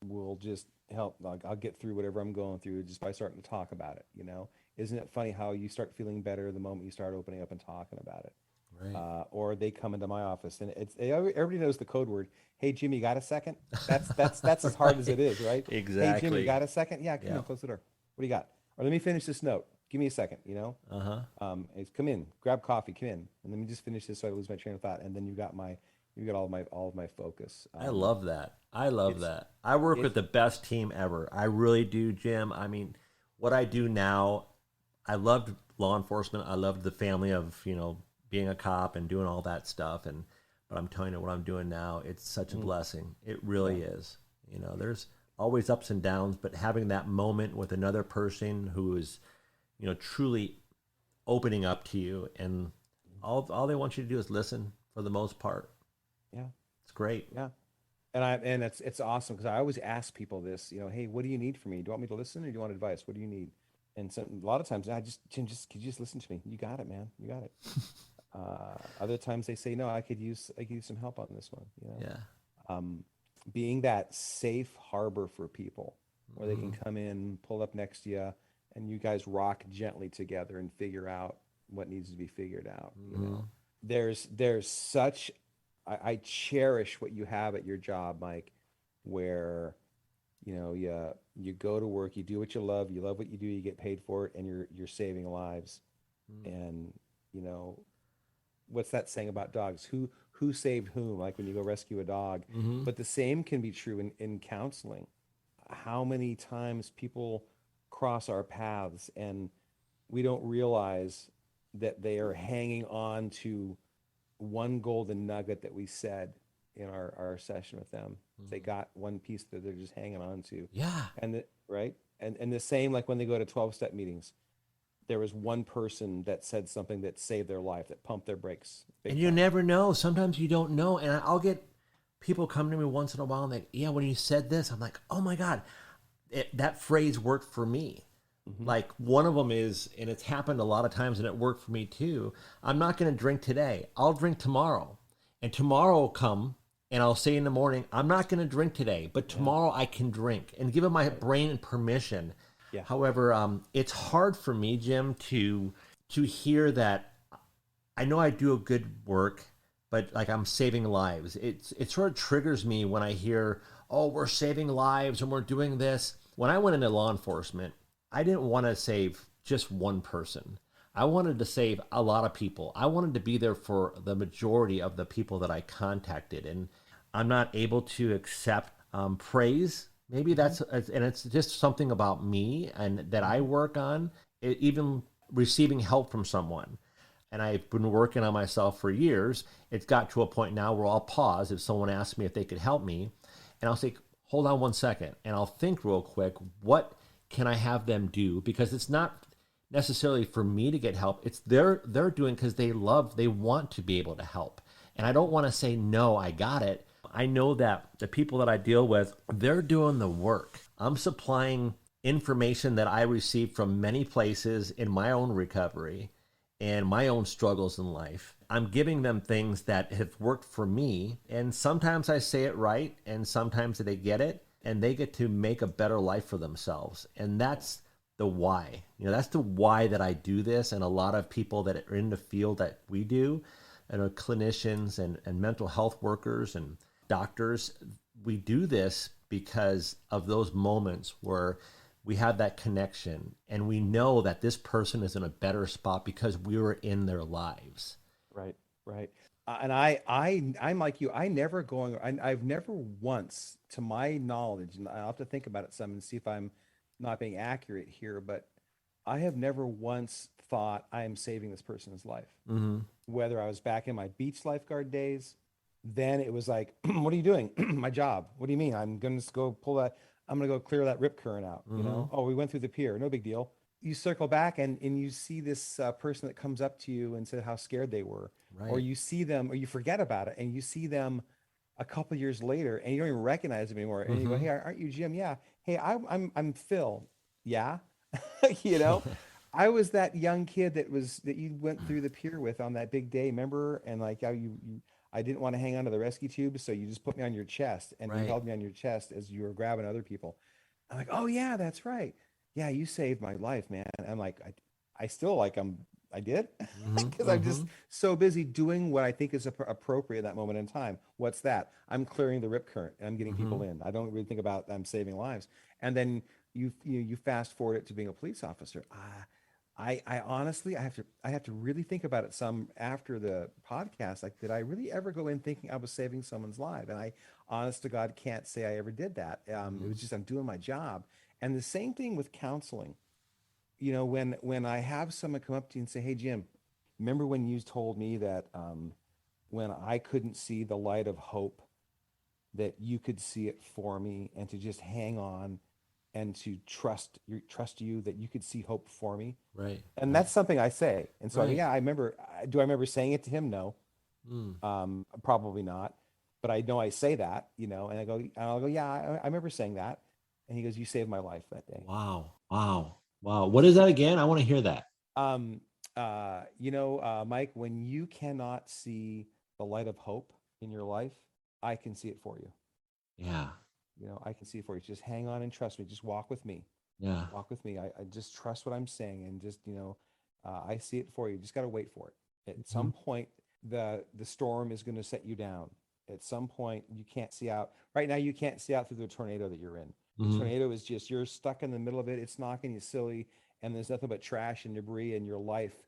[SPEAKER 2] will just help. Like, I'll get through whatever I'm going through just by starting to talk about it. Isn't it funny how you start feeling better the moment you start opening up and talking about it?
[SPEAKER 1] Right.
[SPEAKER 2] Or they come into my office and everybody knows the code word. Hey, Jimmy, got a second? That's as hard as it is, right? Hey, Jimmy,
[SPEAKER 1] Exactly.
[SPEAKER 2] got a second? Yeah, come
[SPEAKER 1] Yeah.
[SPEAKER 2] in, close the door. What do you got? Or let me finish this note. Give me a second,
[SPEAKER 1] Uh-huh.
[SPEAKER 2] It's come in, grab coffee, come in, and let me just finish this so I lose my train of thought. And then you got all of my focus.
[SPEAKER 1] I love that. I love
[SPEAKER 2] It's
[SPEAKER 1] that. I work
[SPEAKER 2] it's
[SPEAKER 1] with the best team ever. I really do, Jim. I mean, what I do now, I loved law enforcement. I loved the family of, being a cop and doing all that stuff. But I'm telling you what I'm doing now, it's such a blessing. It
[SPEAKER 2] yeah,
[SPEAKER 1] really is. There's always ups and downs, but having that moment with another person who is, truly opening up to you, and all they want you to do is listen for the most part.
[SPEAKER 2] yeah,
[SPEAKER 1] It's great.
[SPEAKER 2] yeah. And it's awesome because I always ask people this, hey, what do you need from me? Do you want me to listen or do you want advice? What do you need? And so a lot of times Jim, could you just listen to me? You got it, man. You got it. Other times they say, no, I could use some help on this one.
[SPEAKER 1] Yeah.
[SPEAKER 2] Um, Being that safe harbor for people where they can
[SPEAKER 1] Mhm.
[SPEAKER 2] come in, pull up next to you, and you guys rock gently together and figure out what needs to be figured out.
[SPEAKER 1] Mhm.
[SPEAKER 2] There's such I cherish what you have at your job, Mike, where you go to work, you do what you love what you do, you get paid for it, and you're saving lives. And you know what's that saying about dogs? Who saved whom? Like when you go rescue a dog.
[SPEAKER 1] Mhm.
[SPEAKER 2] But the same can be true in counseling. How many times people cross our paths and we don't realize that they are hanging on to one golden nugget that we said in our session with them. They got one piece that they're just hanging on to.
[SPEAKER 1] Yeah.
[SPEAKER 2] Right? And the same like when they go to 12-step meetings, there was one person that said something that saved their life, that pumped their brakes
[SPEAKER 1] And
[SPEAKER 2] big
[SPEAKER 1] you
[SPEAKER 2] time.
[SPEAKER 1] never know. Sometimes you don't know. And I'll get people come to me once in a while and like, yeah, when you said this, I'm like, oh my God, that phrase worked for me.
[SPEAKER 2] Hmm.
[SPEAKER 1] Like one of them is, and it's happened a lot of times and it worked for me too. I'm not going to drink today. I'll drink tomorrow. And tomorrow will come and I'll say in the morning, I'm not going to drink today, but
[SPEAKER 2] Yeah.
[SPEAKER 1] tomorrow I can drink and give my
[SPEAKER 2] Right.
[SPEAKER 1] brain permission.
[SPEAKER 2] Yeah.
[SPEAKER 1] However, it's hard for me, Jim, to hear that I know I do a good work, but like I'm saving lives. It sort of triggers me when I hear, "Oh, we're saving lives and we're doing this." When I went into law enforcement, I didn't want to save just one person. I wanted to save a lot of people. I wanted to be there for the majority of the people that I contacted, and I'm not able to accept praise. Maybe
[SPEAKER 2] Hmm.
[SPEAKER 1] and it's just something about me and that I
[SPEAKER 2] Hmm.
[SPEAKER 1] work on. Even receiving help from someone, and I've been working on myself for years. It's got to a point now where I'll pause if someone asks me if they could help me, and I'll say, "Hold on one second," and I'll think real quick, what can I have them do? Because it's not necessarily for me to get help. It's they're doing because they want to be able to help, and I don't want to say no. I got it. I know that the people that I deal with, they're doing the work. I'm supplying information that I received from many places in my own recovery and my own struggles in life. I'm giving them things that have worked for me. And sometimes I say it right, and sometimes they get it, and they get to make a better life for themselves. And that's the why. That's the why that I do this. And a lot of people that are in the field that we do, and are clinicians and mental health workers and doctors, we do this because of those moments where we have that connection and we know that this person is in a better spot because we were in their lives.
[SPEAKER 2] Right. Right. And I'm like you. I've never once, to my knowledge, and I'll have to think about it some and see if I'm not being accurate here, but I have never once thought I am saving this person's life.
[SPEAKER 1] Mm-hmm.
[SPEAKER 2] Whether I was back in my beach lifeguard days, then it was like, what are you doing? My job. What do you mean? I'm going to go pull that. I'm going to go clear that rip current out.
[SPEAKER 1] Mm-hmm.
[SPEAKER 2] Oh, we went through the pier. No big deal. You circle back and you see this person that comes up to you and said how scared they were, or
[SPEAKER 1] Right.
[SPEAKER 2] you see them, or you forget about it and you see them a couple years later and you don't even recognize them anymore. And you go,
[SPEAKER 1] Mm-hmm.
[SPEAKER 2] hey, aren't you Jim? Yeah. Hey, I'm Phil. Yeah. you know, I was that young kid that you went through the pier with on that big day, remember? And like how I didn't want to hang onto the rescue tube, so you just put me on your chest, and you
[SPEAKER 1] Right.
[SPEAKER 2] held me on your chest as you were grabbing other people. I'm like, oh yeah, that's right. Yeah, you saved my life, man. I'm like, I still like I did
[SPEAKER 1] Mm-hmm.
[SPEAKER 2] because I'm
[SPEAKER 1] Mm-hmm.
[SPEAKER 2] just so busy doing what I think is appropriate at that moment in time. What's that? I'm clearing the rip current and I'm getting
[SPEAKER 1] Mm-hmm.
[SPEAKER 2] people in. I don't really think about I'm saving lives. And then you fast forward it to being a police officer. I honestly I have to really think about it some after the podcast. Like, did I really ever go in thinking I was saving someone's life? And I, honest to God, can't say I ever did that. It was just I'm doing my job. And the same thing with counseling. When I have someone come up to you and say, "Hey, Jim, remember when you told me that when I couldn't see the light of hope, that you could see it for me, and to just hang on and to trust you that you could see hope for me."
[SPEAKER 1] Right.
[SPEAKER 2] And
[SPEAKER 1] Right.
[SPEAKER 2] that's something I say. And so,
[SPEAKER 1] Right.
[SPEAKER 2] yeah, I remember. Do I remember saying it to him? No,
[SPEAKER 1] Mm.
[SPEAKER 2] probably not. But I know I say that, and I'll go, yeah, I remember saying that. And he goes, "You saved my life that day."
[SPEAKER 1] Wow. Wow. Wow. What is that again? I want to hear that.
[SPEAKER 2] Um, Mike, when you cannot see the light of hope in your life, I can see it for you.
[SPEAKER 1] Yeah.
[SPEAKER 2] I can see it for you. Just hang on and trust me. Just walk with me.
[SPEAKER 1] Yeah.
[SPEAKER 2] Walk with me. I just trust what I'm saying, and just, I see it for you. Just got to wait for it. At
[SPEAKER 1] Mhm.
[SPEAKER 2] some point, the storm is going to set you down. At some point, you can't see out. Right now, you can't see out through the tornado that you're in. The
[SPEAKER 1] Mhm.
[SPEAKER 2] tornado is just, you're stuck in the middle of it. It's knocking you silly, and there's nothing but trash and debris in your life,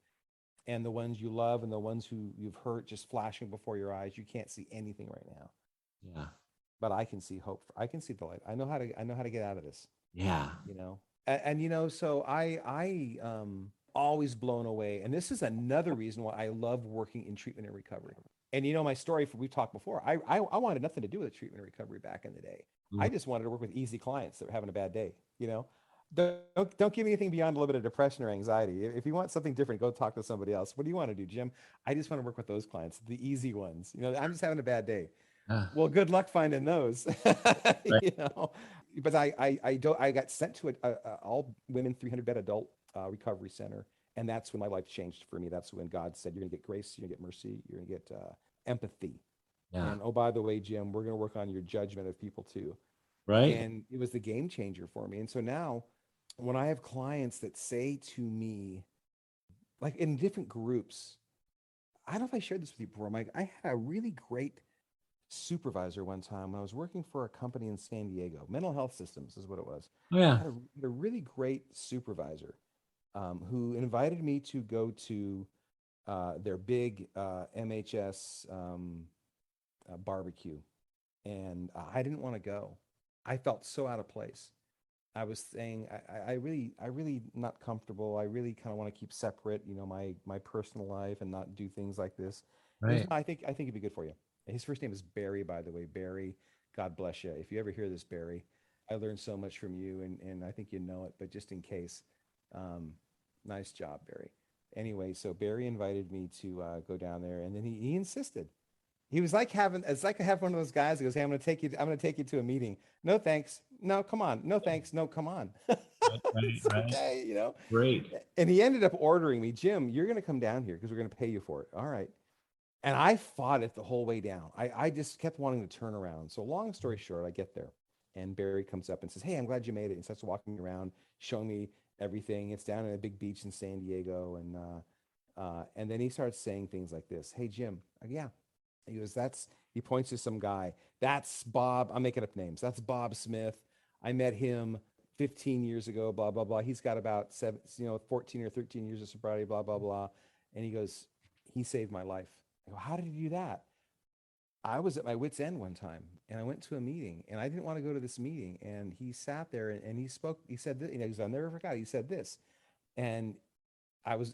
[SPEAKER 2] and the ones you love and the ones who you've hurt just flashing before your eyes. You can't see anything right now,
[SPEAKER 1] Yeah.
[SPEAKER 2] but I can see hope. I can see the light. I know how to get out of this.
[SPEAKER 1] Yeah.
[SPEAKER 2] So always blown away. And this is another reason why I love working in treatment and recovery. And my story, we talked before, I wanted nothing to do with treatment and recovery back in the day.
[SPEAKER 1] Mhm.
[SPEAKER 2] I just wanted to work with easy clients that were having a bad day. Don't give me anything beyond a little bit of depression or anxiety. If you want something different, go talk to somebody else. What do you want to do, Jim? I just want to work with those clients, the easy ones. I'm just having a bad day.
[SPEAKER 1] Yeah.
[SPEAKER 2] Well, good luck finding those.
[SPEAKER 1] Right.
[SPEAKER 2] you know, but I got sent to a all women 300-bed adult recovery center, and that's when my life changed for me. That's when God said, "You're gonna get grace, you're gonna get mercy, you're gonna get empathy,
[SPEAKER 1] Yeah.
[SPEAKER 2] and oh, by the way, Jim, we're gonna work on your judgment of people too."
[SPEAKER 1] Right.
[SPEAKER 2] And it was the game changer for me. And so now, when I have clients that say to me, like in different groups, I don't know if I shared this with you before, Mike. I had a really great supervisor one time when I was working for a company in San Diego. Mental Health Systems is what it was.
[SPEAKER 1] Oh yeah.
[SPEAKER 2] Had a really great supervisor who invited me to go to their big MHS barbecue, and I didn't want to go. I felt so out of place. I was saying I really not comfortable. I really kind of want to keep separate, my personal life and not do things like this. And he goes,
[SPEAKER 1] Right.
[SPEAKER 2] "No, I think it'd be good for you." His first name is Barry, by the way. Barry, God bless you. If you ever hear this, Barry, I learned so much from you, and I think you know it, but just in case, um, nice job, Barry. Anyway, so Barry invited me to go down there, and then he insisted. He was like it's like I have one of those guys who goes, "Hey, I'm gonna take you to a meeting." "No, thanks. No, come on. No, thanks. No, come on."
[SPEAKER 1] Right. Right.
[SPEAKER 2] It's
[SPEAKER 1] Right.
[SPEAKER 2] okay.
[SPEAKER 1] Great.
[SPEAKER 2] And he ended up ordering me, "Jim, you're gonna come down here because we're gonna pay you for it." All right. And I fought it the whole way down. I just kept wanting to turn around. So long story short, I get there, and Barry comes up and says, "Hey, I'm glad you made it." And starts walking me around, showing me everything. It's down at a big beach in San Diego, and then he starts saying things like this: "Hey, Jim." Yeah. He goes, he points to some guy. "That's Bob." I'm making up names. "That's Bob Smith. I met him 15 years ago, blah, blah, blah. He's got about 14 or 13 years of sobriety, blah, blah, blah." And he goes, "He saved my life." I go, "How did he do that?" I was at my wit's end one time, and I went to a meeting, and I didn't want to go to this meeting. And he sat there, and he spoke. He said this, he goes, "I'll never forget." He said this. And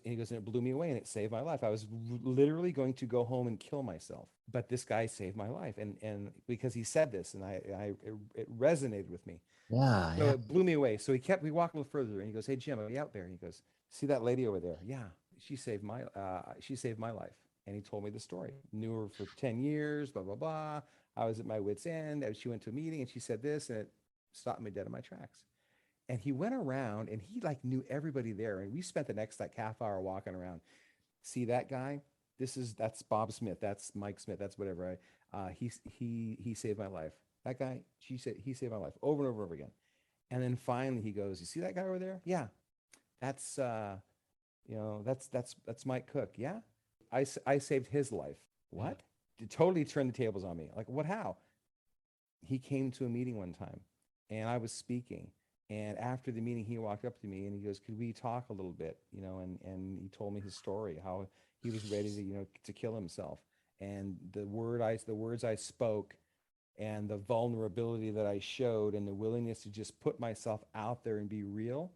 [SPEAKER 2] he goes, "And it blew me away, and it saved my life. I was literally going to go home and kill myself, but this guy saved my life." And because he said this, and it resonated with me.
[SPEAKER 1] Yeah.
[SPEAKER 2] So
[SPEAKER 1] Yeah.
[SPEAKER 2] it blew me away. So we walked a little further, and he goes, "Hey, Jim, are you out there?" And he goes, "See that lady over there? Yeah, she saved my life." And he told me the story. Knew her for 10 years, blah, blah, blah. I was at my wit's end. She went to a meeting, and she said this, and it stopped me dead in my tracks. And he went around, and he like knew everybody there. And we spent the next like half hour walking around. "See that guy? that's Bob Smith, that's Mike Smith, that's whatever. He saved my life. That guy, she said, he saved my life over and over and over again. And then finally he goes, you see that guy over there? Yeah, that's that's Mike Cook. Yeah, I saved his life. What? It totally turned the tables on me. Like, what? How? He came to a meeting one time, and I was speaking. And after the meeting, he walked up to me and he goes, "Could we talk a little bit?" And he told me his story, how he was ready to to kill himself, and the words I spoke, and the vulnerability that I showed, and the willingness to just put myself out there and be real,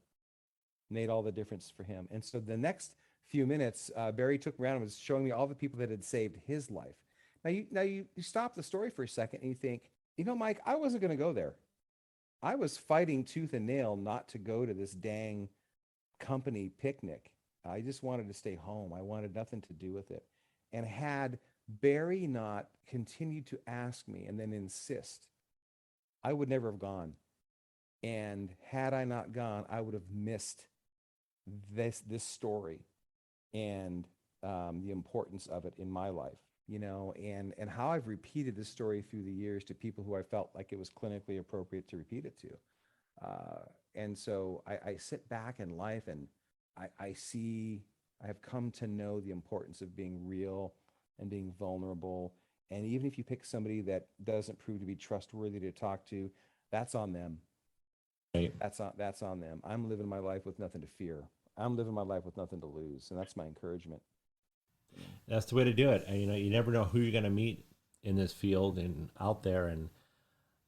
[SPEAKER 2] made all the difference for him. And so the next few minutes, Barry took me around and was showing me all the people that had saved his life. Now you stop the story for a second and you think, Mike, I wasn't going to go there. I was fighting tooth and nail not to go to this dang company picnic. I just wanted to stay home. I wanted nothing to do with it. And had Barry not continued to ask me and then insist, I would never have gone. And had I not gone, I would have missed this story and the importance of it in my life, and how I've repeated this story through the years to people who I felt like it was clinically appropriate to repeat it to. And so I sit back in life and I have come to know the importance of being real and being vulnerable. And even if you pick somebody that doesn't prove to be trustworthy to talk to, that's on them.
[SPEAKER 1] Right.
[SPEAKER 2] That's on them. I'm living my life with nothing to fear. I'm living my life with nothing to lose. And that's my encouragement.
[SPEAKER 1] That's the way to do it. And, you never know who you're going to meet in this field and out there. And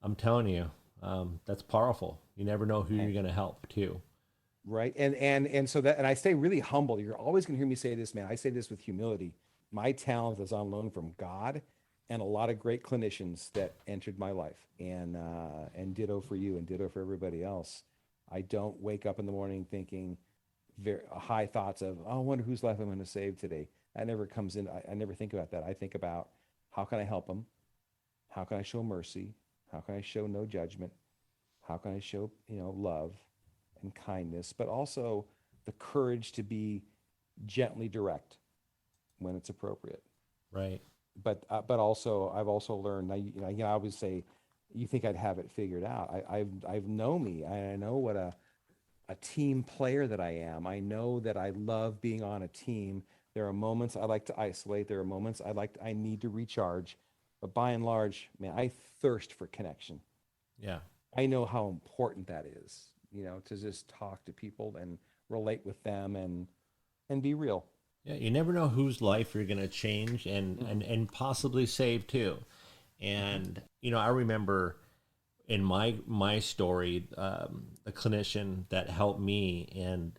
[SPEAKER 1] I'm telling you, that's powerful. You never know who you're going to help too.
[SPEAKER 2] Right. And so that, and I stay really humble. You're always going to hear me say this, man. I say this with humility. My talent is on loan from God and a lot of great clinicians that entered my life, and ditto for you and ditto for everybody else. I don't wake up in the morning thinking high thoughts of, oh, I wonder whose life I'm going to save today. That never comes in. I never think about that. I think about, how can I help them? How can I show mercy? How can I show no judgment? How can I show, love and kindness, but also the courage to be gently direct when it's appropriate.
[SPEAKER 1] Right.
[SPEAKER 2] But also, I've also learned, I always say, you think I'd have it figured out. I've know me. I know what a team player that I am. I know that I love being on a team. There are moments I like to isolate. There are moments I need to recharge. But by and large, man, I thirst for connection.
[SPEAKER 1] Yeah.
[SPEAKER 2] I know how important that is, to just talk to people and relate with them and be real.
[SPEAKER 1] Yeah, you never know whose life you're going to change and possibly save too. And, I remember in my story, a clinician that helped me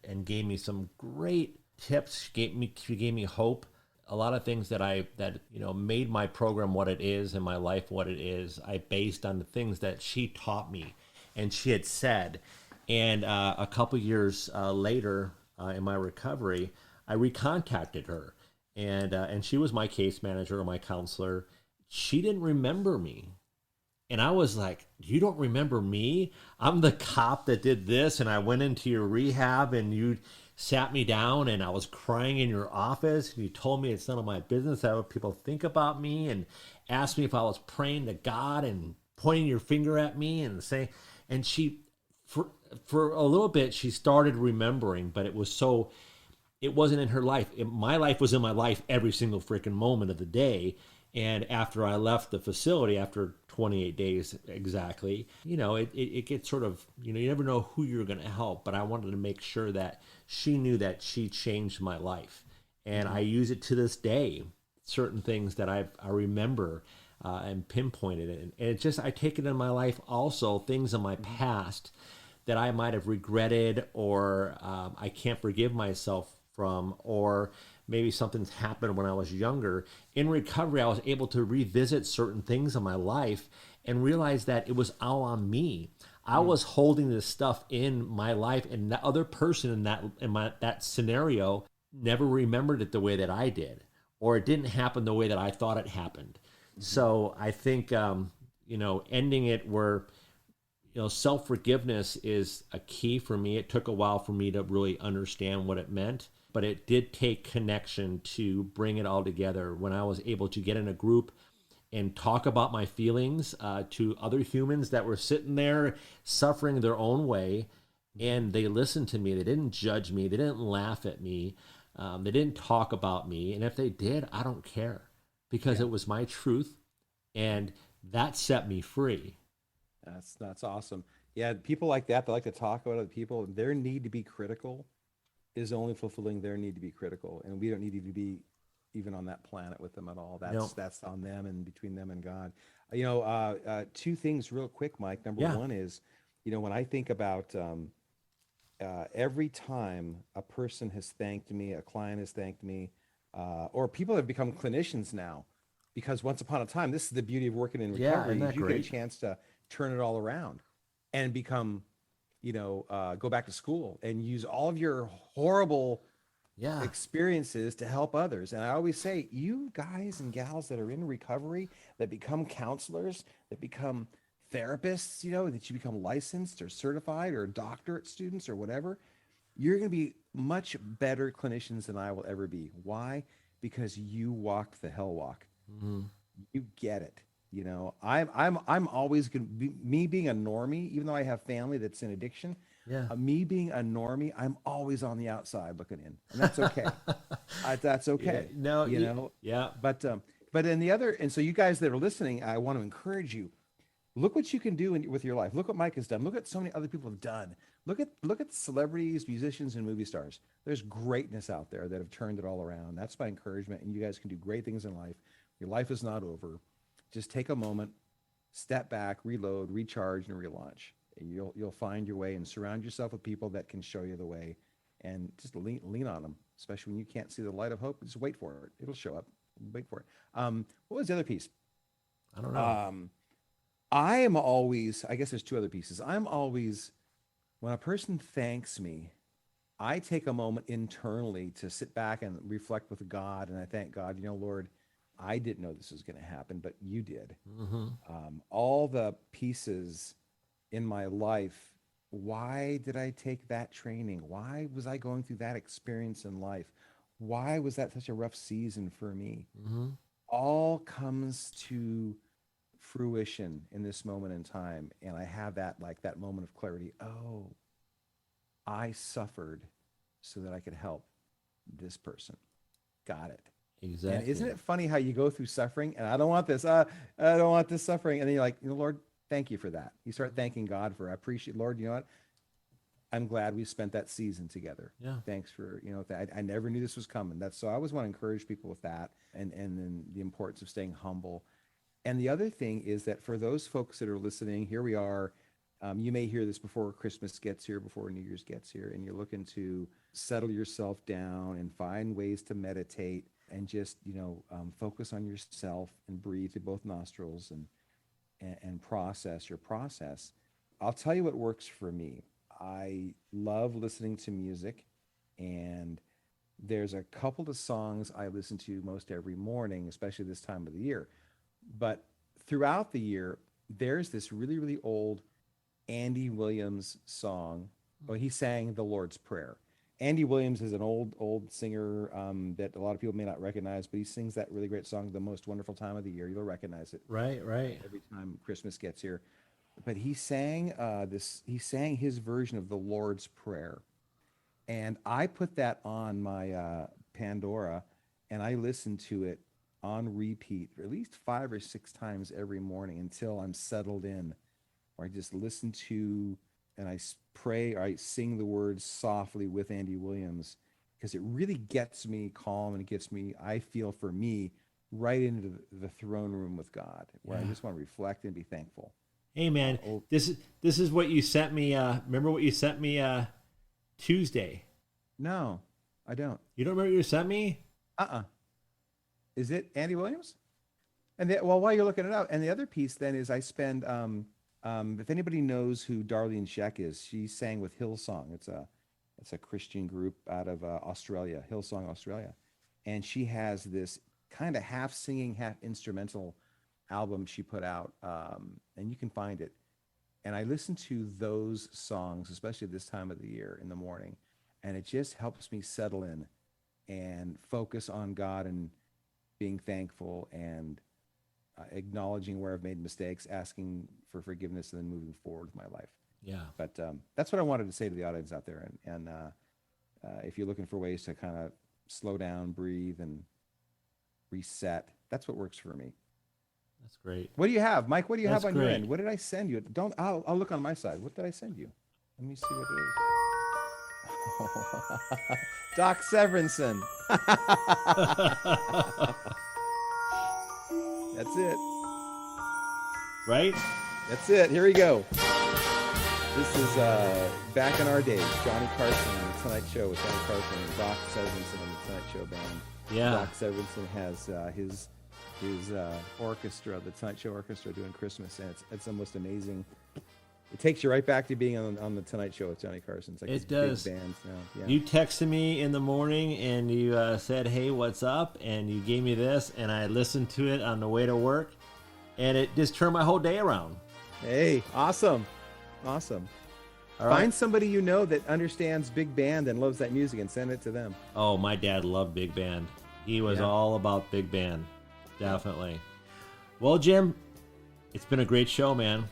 [SPEAKER 1] and gave me some great tips, she gave me hope. A lot of things that made my program what it is and my life what it is, I based on the things that she taught me and she had said. And a couple years later in my recovery, I recontacted her, and she was my case manager or my counselor. She didn't remember me. And I was like, you don't remember me? I'm the cop that did this, and I went into your rehab, and you sat me down, and I was crying in your office, and you told me it's none of my business what people think about me, and asked me if I was praying to God and pointing your finger at me and saying, and she, for a little bit, she started remembering, but it wasn't in her life. My life was in my life every single freaking moment of the day. And after I left the facility, after 28 days exactly, it gets sort of, you never know who you're going to help. But I wanted to make sure that she knew that she changed my life. And I use it to this day, certain things that I remember and pinpointed it. And it just, I take it in my life also, things in my past that I might have regretted or I can't forgive myself from, or maybe something's happened when I was younger. In recovery, I was able to revisit certain things in my life and realize that it was all on me. I was holding this stuff in my life, and the other person in that scenario never remembered it the way that I did, or it didn't happen the way that I thought it happened. So I think, ending it where, self-forgiveness is a key for me. It took a while for me to really understand what it meant. but it did take connection to bring it all together when I was able to get in a group and talk about my feelings to other humans that were sitting there suffering their own way. And they listened to me. They didn't judge me. They didn't laugh at me. They didn't talk about me. And if they did, I don't care, because it was my truth. And that set me free.
[SPEAKER 2] That's awesome. Yeah, people like that, they like to talk about other people. Their need to be critical is only fulfilling their need to be critical, and we don't need to be even on that planet with them at all. That's on them and between them and God. Two things real quick, Mike. Number one is, when I think about every time a person has thanked me, a client has thanked me, or people have become clinicians now, because once upon a time, this is the beauty of working in recovery,
[SPEAKER 1] isn't that
[SPEAKER 2] is you
[SPEAKER 1] great?
[SPEAKER 2] get a chance to turn it all around and become, go back to school and use all of your horrible experiences to help others. And I always say, you guys and gals that are in recovery, that become counselors, that become therapists, that you become licensed or certified or doctorate students or whatever, you're going to be much better clinicians than I will ever be. Why? Because you walk the hell walk. You get it. I'm always going to be, me being a normie, even though I have family that's in addiction. Me being a normie, I'm always on the outside looking in, and that's okay. That's okay. But in the other, and so you guys that are listening, I want to encourage you. Look what you can do with your life. Look what Mike has done. Look at so many other people have done. Look at celebrities, musicians, and movie stars. There's greatness out there that have turned it all around. That's my encouragement, and you guys can do great things in life. Your life is not over. Just take a moment, step back, reload, recharge, and relaunch. And you'll find your way, and surround yourself with people that can show you the way, and just lean on them, especially when you can't see the light of hope. Just wait for it. It'll show up. Wait for it. What was the other piece?
[SPEAKER 1] I don't know.
[SPEAKER 2] I am always, I guess there's two other pieces. I'm always, when a person thanks me, I take a moment internally to sit back and reflect with God. And I thank God, Lord, I didn't know this was going to happen, but you did. All the pieces in my life, why did I take that training? Why was I going through that experience in life? Why was that such a rough season for me? All comes to fruition in this moment in time, and I have that moment of clarity. Oh, I suffered so that I could help this person. Got it.
[SPEAKER 1] Exactly.
[SPEAKER 2] And isn't it funny how you go through suffering, and I don't want this, I don't want this suffering, and then you're like, Lord, thank you for that. You start thanking God for, I appreciate, Lord, you know what, I'm glad we spent that season together. Thanks for, I never knew this was coming. So I always want to encourage people with that, and then the importance of staying humble. And the other thing is that for those folks that are listening, here we are. You may hear this before Christmas gets here, before New Year's gets here, and you're looking to settle yourself down and find ways to meditate and just, focus on yourself and breathe through both nostrils and process your process. I'll tell you what works for me. I love listening to music, and there's a couple of songs I listen to most every morning, especially this time of the year. But throughout the year, there's this really, really old Andy Williams song. Well, he sang the Lord's Prayer. Andy Williams is an old singer that a lot of people may not recognize, but he sings that really great song, The Most Wonderful Time of the Year. You'll recognize it.
[SPEAKER 1] Right.
[SPEAKER 2] Every time Christmas gets here. But he sang his version of the Lord's Prayer. And I put that on my Pandora, and I listen to it on repeat for at least 5 or 6 times every morning until I'm settled in, or I just listen to and I pray or I sing the words softly with Andy Williams, because it really gets me calm, and it gets me, I feel, for me, right into the throne room with God, where I just want to reflect and be thankful.
[SPEAKER 1] Hey man, this is what you sent me. Remember what you sent me Tuesday?
[SPEAKER 2] No, I don't.
[SPEAKER 1] You don't remember what you sent me?
[SPEAKER 2] Is it Andy Williams? And while you're looking it up, and the other piece then is I spend, if anybody knows who Darlene Zschech is, she sang with Hillsong. It's a Christian group out of Australia, Hillsong, Australia. And she has this kind of half singing, half instrumental album she put out, and you can find it. And I listen to those songs, especially this time of the year in the morning, and it just helps me settle in. and focus on God and being thankful and acknowledging where I've made mistakes, asking for forgiveness, and then moving forward with my life.
[SPEAKER 1] Yeah.
[SPEAKER 2] But that's what I wanted to say to the audience out there. And if you're looking for ways to kind of slow down, breathe, and reset, that's what works for me.
[SPEAKER 1] That's great.
[SPEAKER 2] What do you have, Mike? What do you
[SPEAKER 1] That's
[SPEAKER 2] have on your
[SPEAKER 1] great.
[SPEAKER 2] end? What did I send you? I'll look on my side. What did I send you? Let me see what it is. Doc Severinsen. That's it.
[SPEAKER 1] Right?
[SPEAKER 2] That's it. Here we go. This is back in our days. Johnny Carson and the Tonight Show with Johnny Carson and Doc Severinsen and the Tonight Show band.
[SPEAKER 1] Yeah.
[SPEAKER 2] Doc Severinsen has his orchestra, the Tonight Show Orchestra, doing Christmas, and it's the most amazing. It takes you right back to being on the Tonight Show with Johnny Carson. It's like
[SPEAKER 1] It does.
[SPEAKER 2] big bands now. Yeah.
[SPEAKER 1] You texted me in the morning and you said, "Hey, what's up?" And you gave me this, and I listened to it on the way to work, and it just turned my whole day around.
[SPEAKER 2] Hey, awesome. Awesome.
[SPEAKER 1] All right.
[SPEAKER 2] Find somebody you know that understands big band and loves that music and send it to them.
[SPEAKER 1] Oh, my dad loved big band. He was
[SPEAKER 2] Yeah.
[SPEAKER 1] all about big band. Definitely. Well, Jim, it's been a great show, man.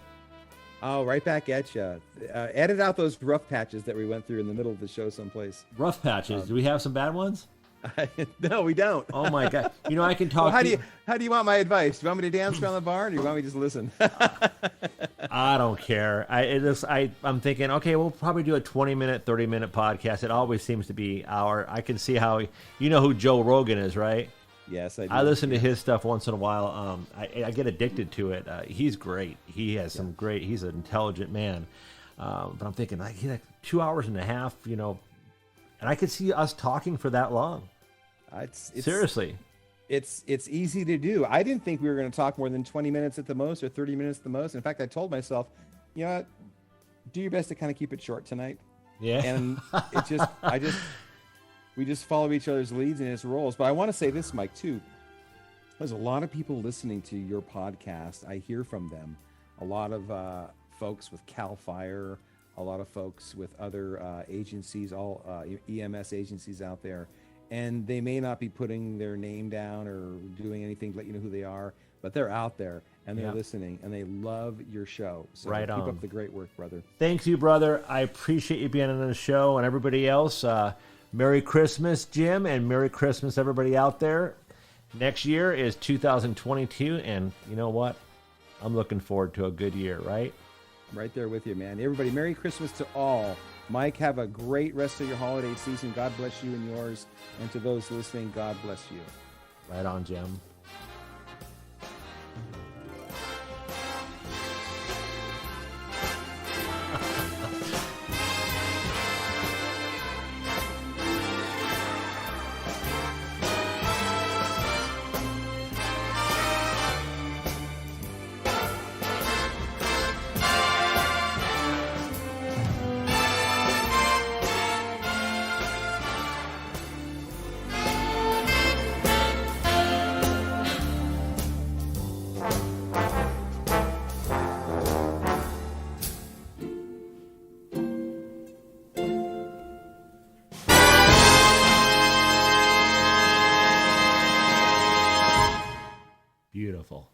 [SPEAKER 2] Oh, right back at you. Edit out those rough patches that we went through in the middle of the show someplace.
[SPEAKER 1] Rough patches. Do we have some bad ones?
[SPEAKER 2] No, we don't.
[SPEAKER 1] Oh my God! You know, I can talk.
[SPEAKER 2] Well, how do you want my advice? Do you want me to dance around the barn, or do you want me to just listen?
[SPEAKER 1] I don't care. I'm thinking, okay, we'll probably do a 20-minute, 30-minute podcast. It always seems to be hour. I can see how you know who Joe Rogan is, right?
[SPEAKER 2] Yes, I do.
[SPEAKER 1] I listen to his stuff once in a while. I get addicted to it. He's great. He has some great. He's an intelligent man. But I'm thinking he's like 2 hours and a half, you know, and I could see us talking for that long. Seriously.
[SPEAKER 2] It's easy to do. I didn't think we were going to talk more than 20 minutes at the most or 30 minutes at the most. In fact, I told myself, you know what, do your best to kind of keep it short tonight.
[SPEAKER 1] Yeah.
[SPEAKER 2] And we just follow each other's leads and its roles. But I want to say this, Mike, too. There's a lot of people listening to your podcast. I hear from them. A lot of folks with CAL FIRE, a lot of folks with other agencies, all EMS agencies out there. And they may not be putting their name down or doing anything to let you know who they are, but they're out there and they're listening and they love your show. So
[SPEAKER 1] right
[SPEAKER 2] keep
[SPEAKER 1] on.
[SPEAKER 2] up the great work, brother.
[SPEAKER 1] Thank you, brother. I appreciate you being on the show, and everybody else. Merry Christmas, Jim, and Merry Christmas, everybody out there. Next year is 2022, and you know what? I'm looking forward to a good year, right?
[SPEAKER 2] Right there with you, man. Everybody, Merry Christmas to all. Mike, have a great rest of your holiday season. God bless you and yours. And to those listening, God bless you.
[SPEAKER 1] Right on, Jim. Beautiful.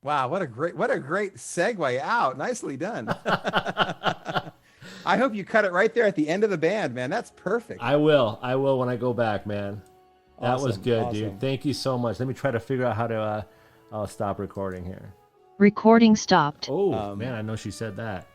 [SPEAKER 2] Wow, what a great segue out. Nicely done. I hope you cut it right there at the end of the band, man. That's perfect.
[SPEAKER 1] I will when I go back, man. That was good,
[SPEAKER 2] awesome.
[SPEAKER 1] dude. Thank you so much. Let me try to figure out how to I'll stop recording here.
[SPEAKER 5] Recording stopped.
[SPEAKER 1] Oh, man, I know she said that.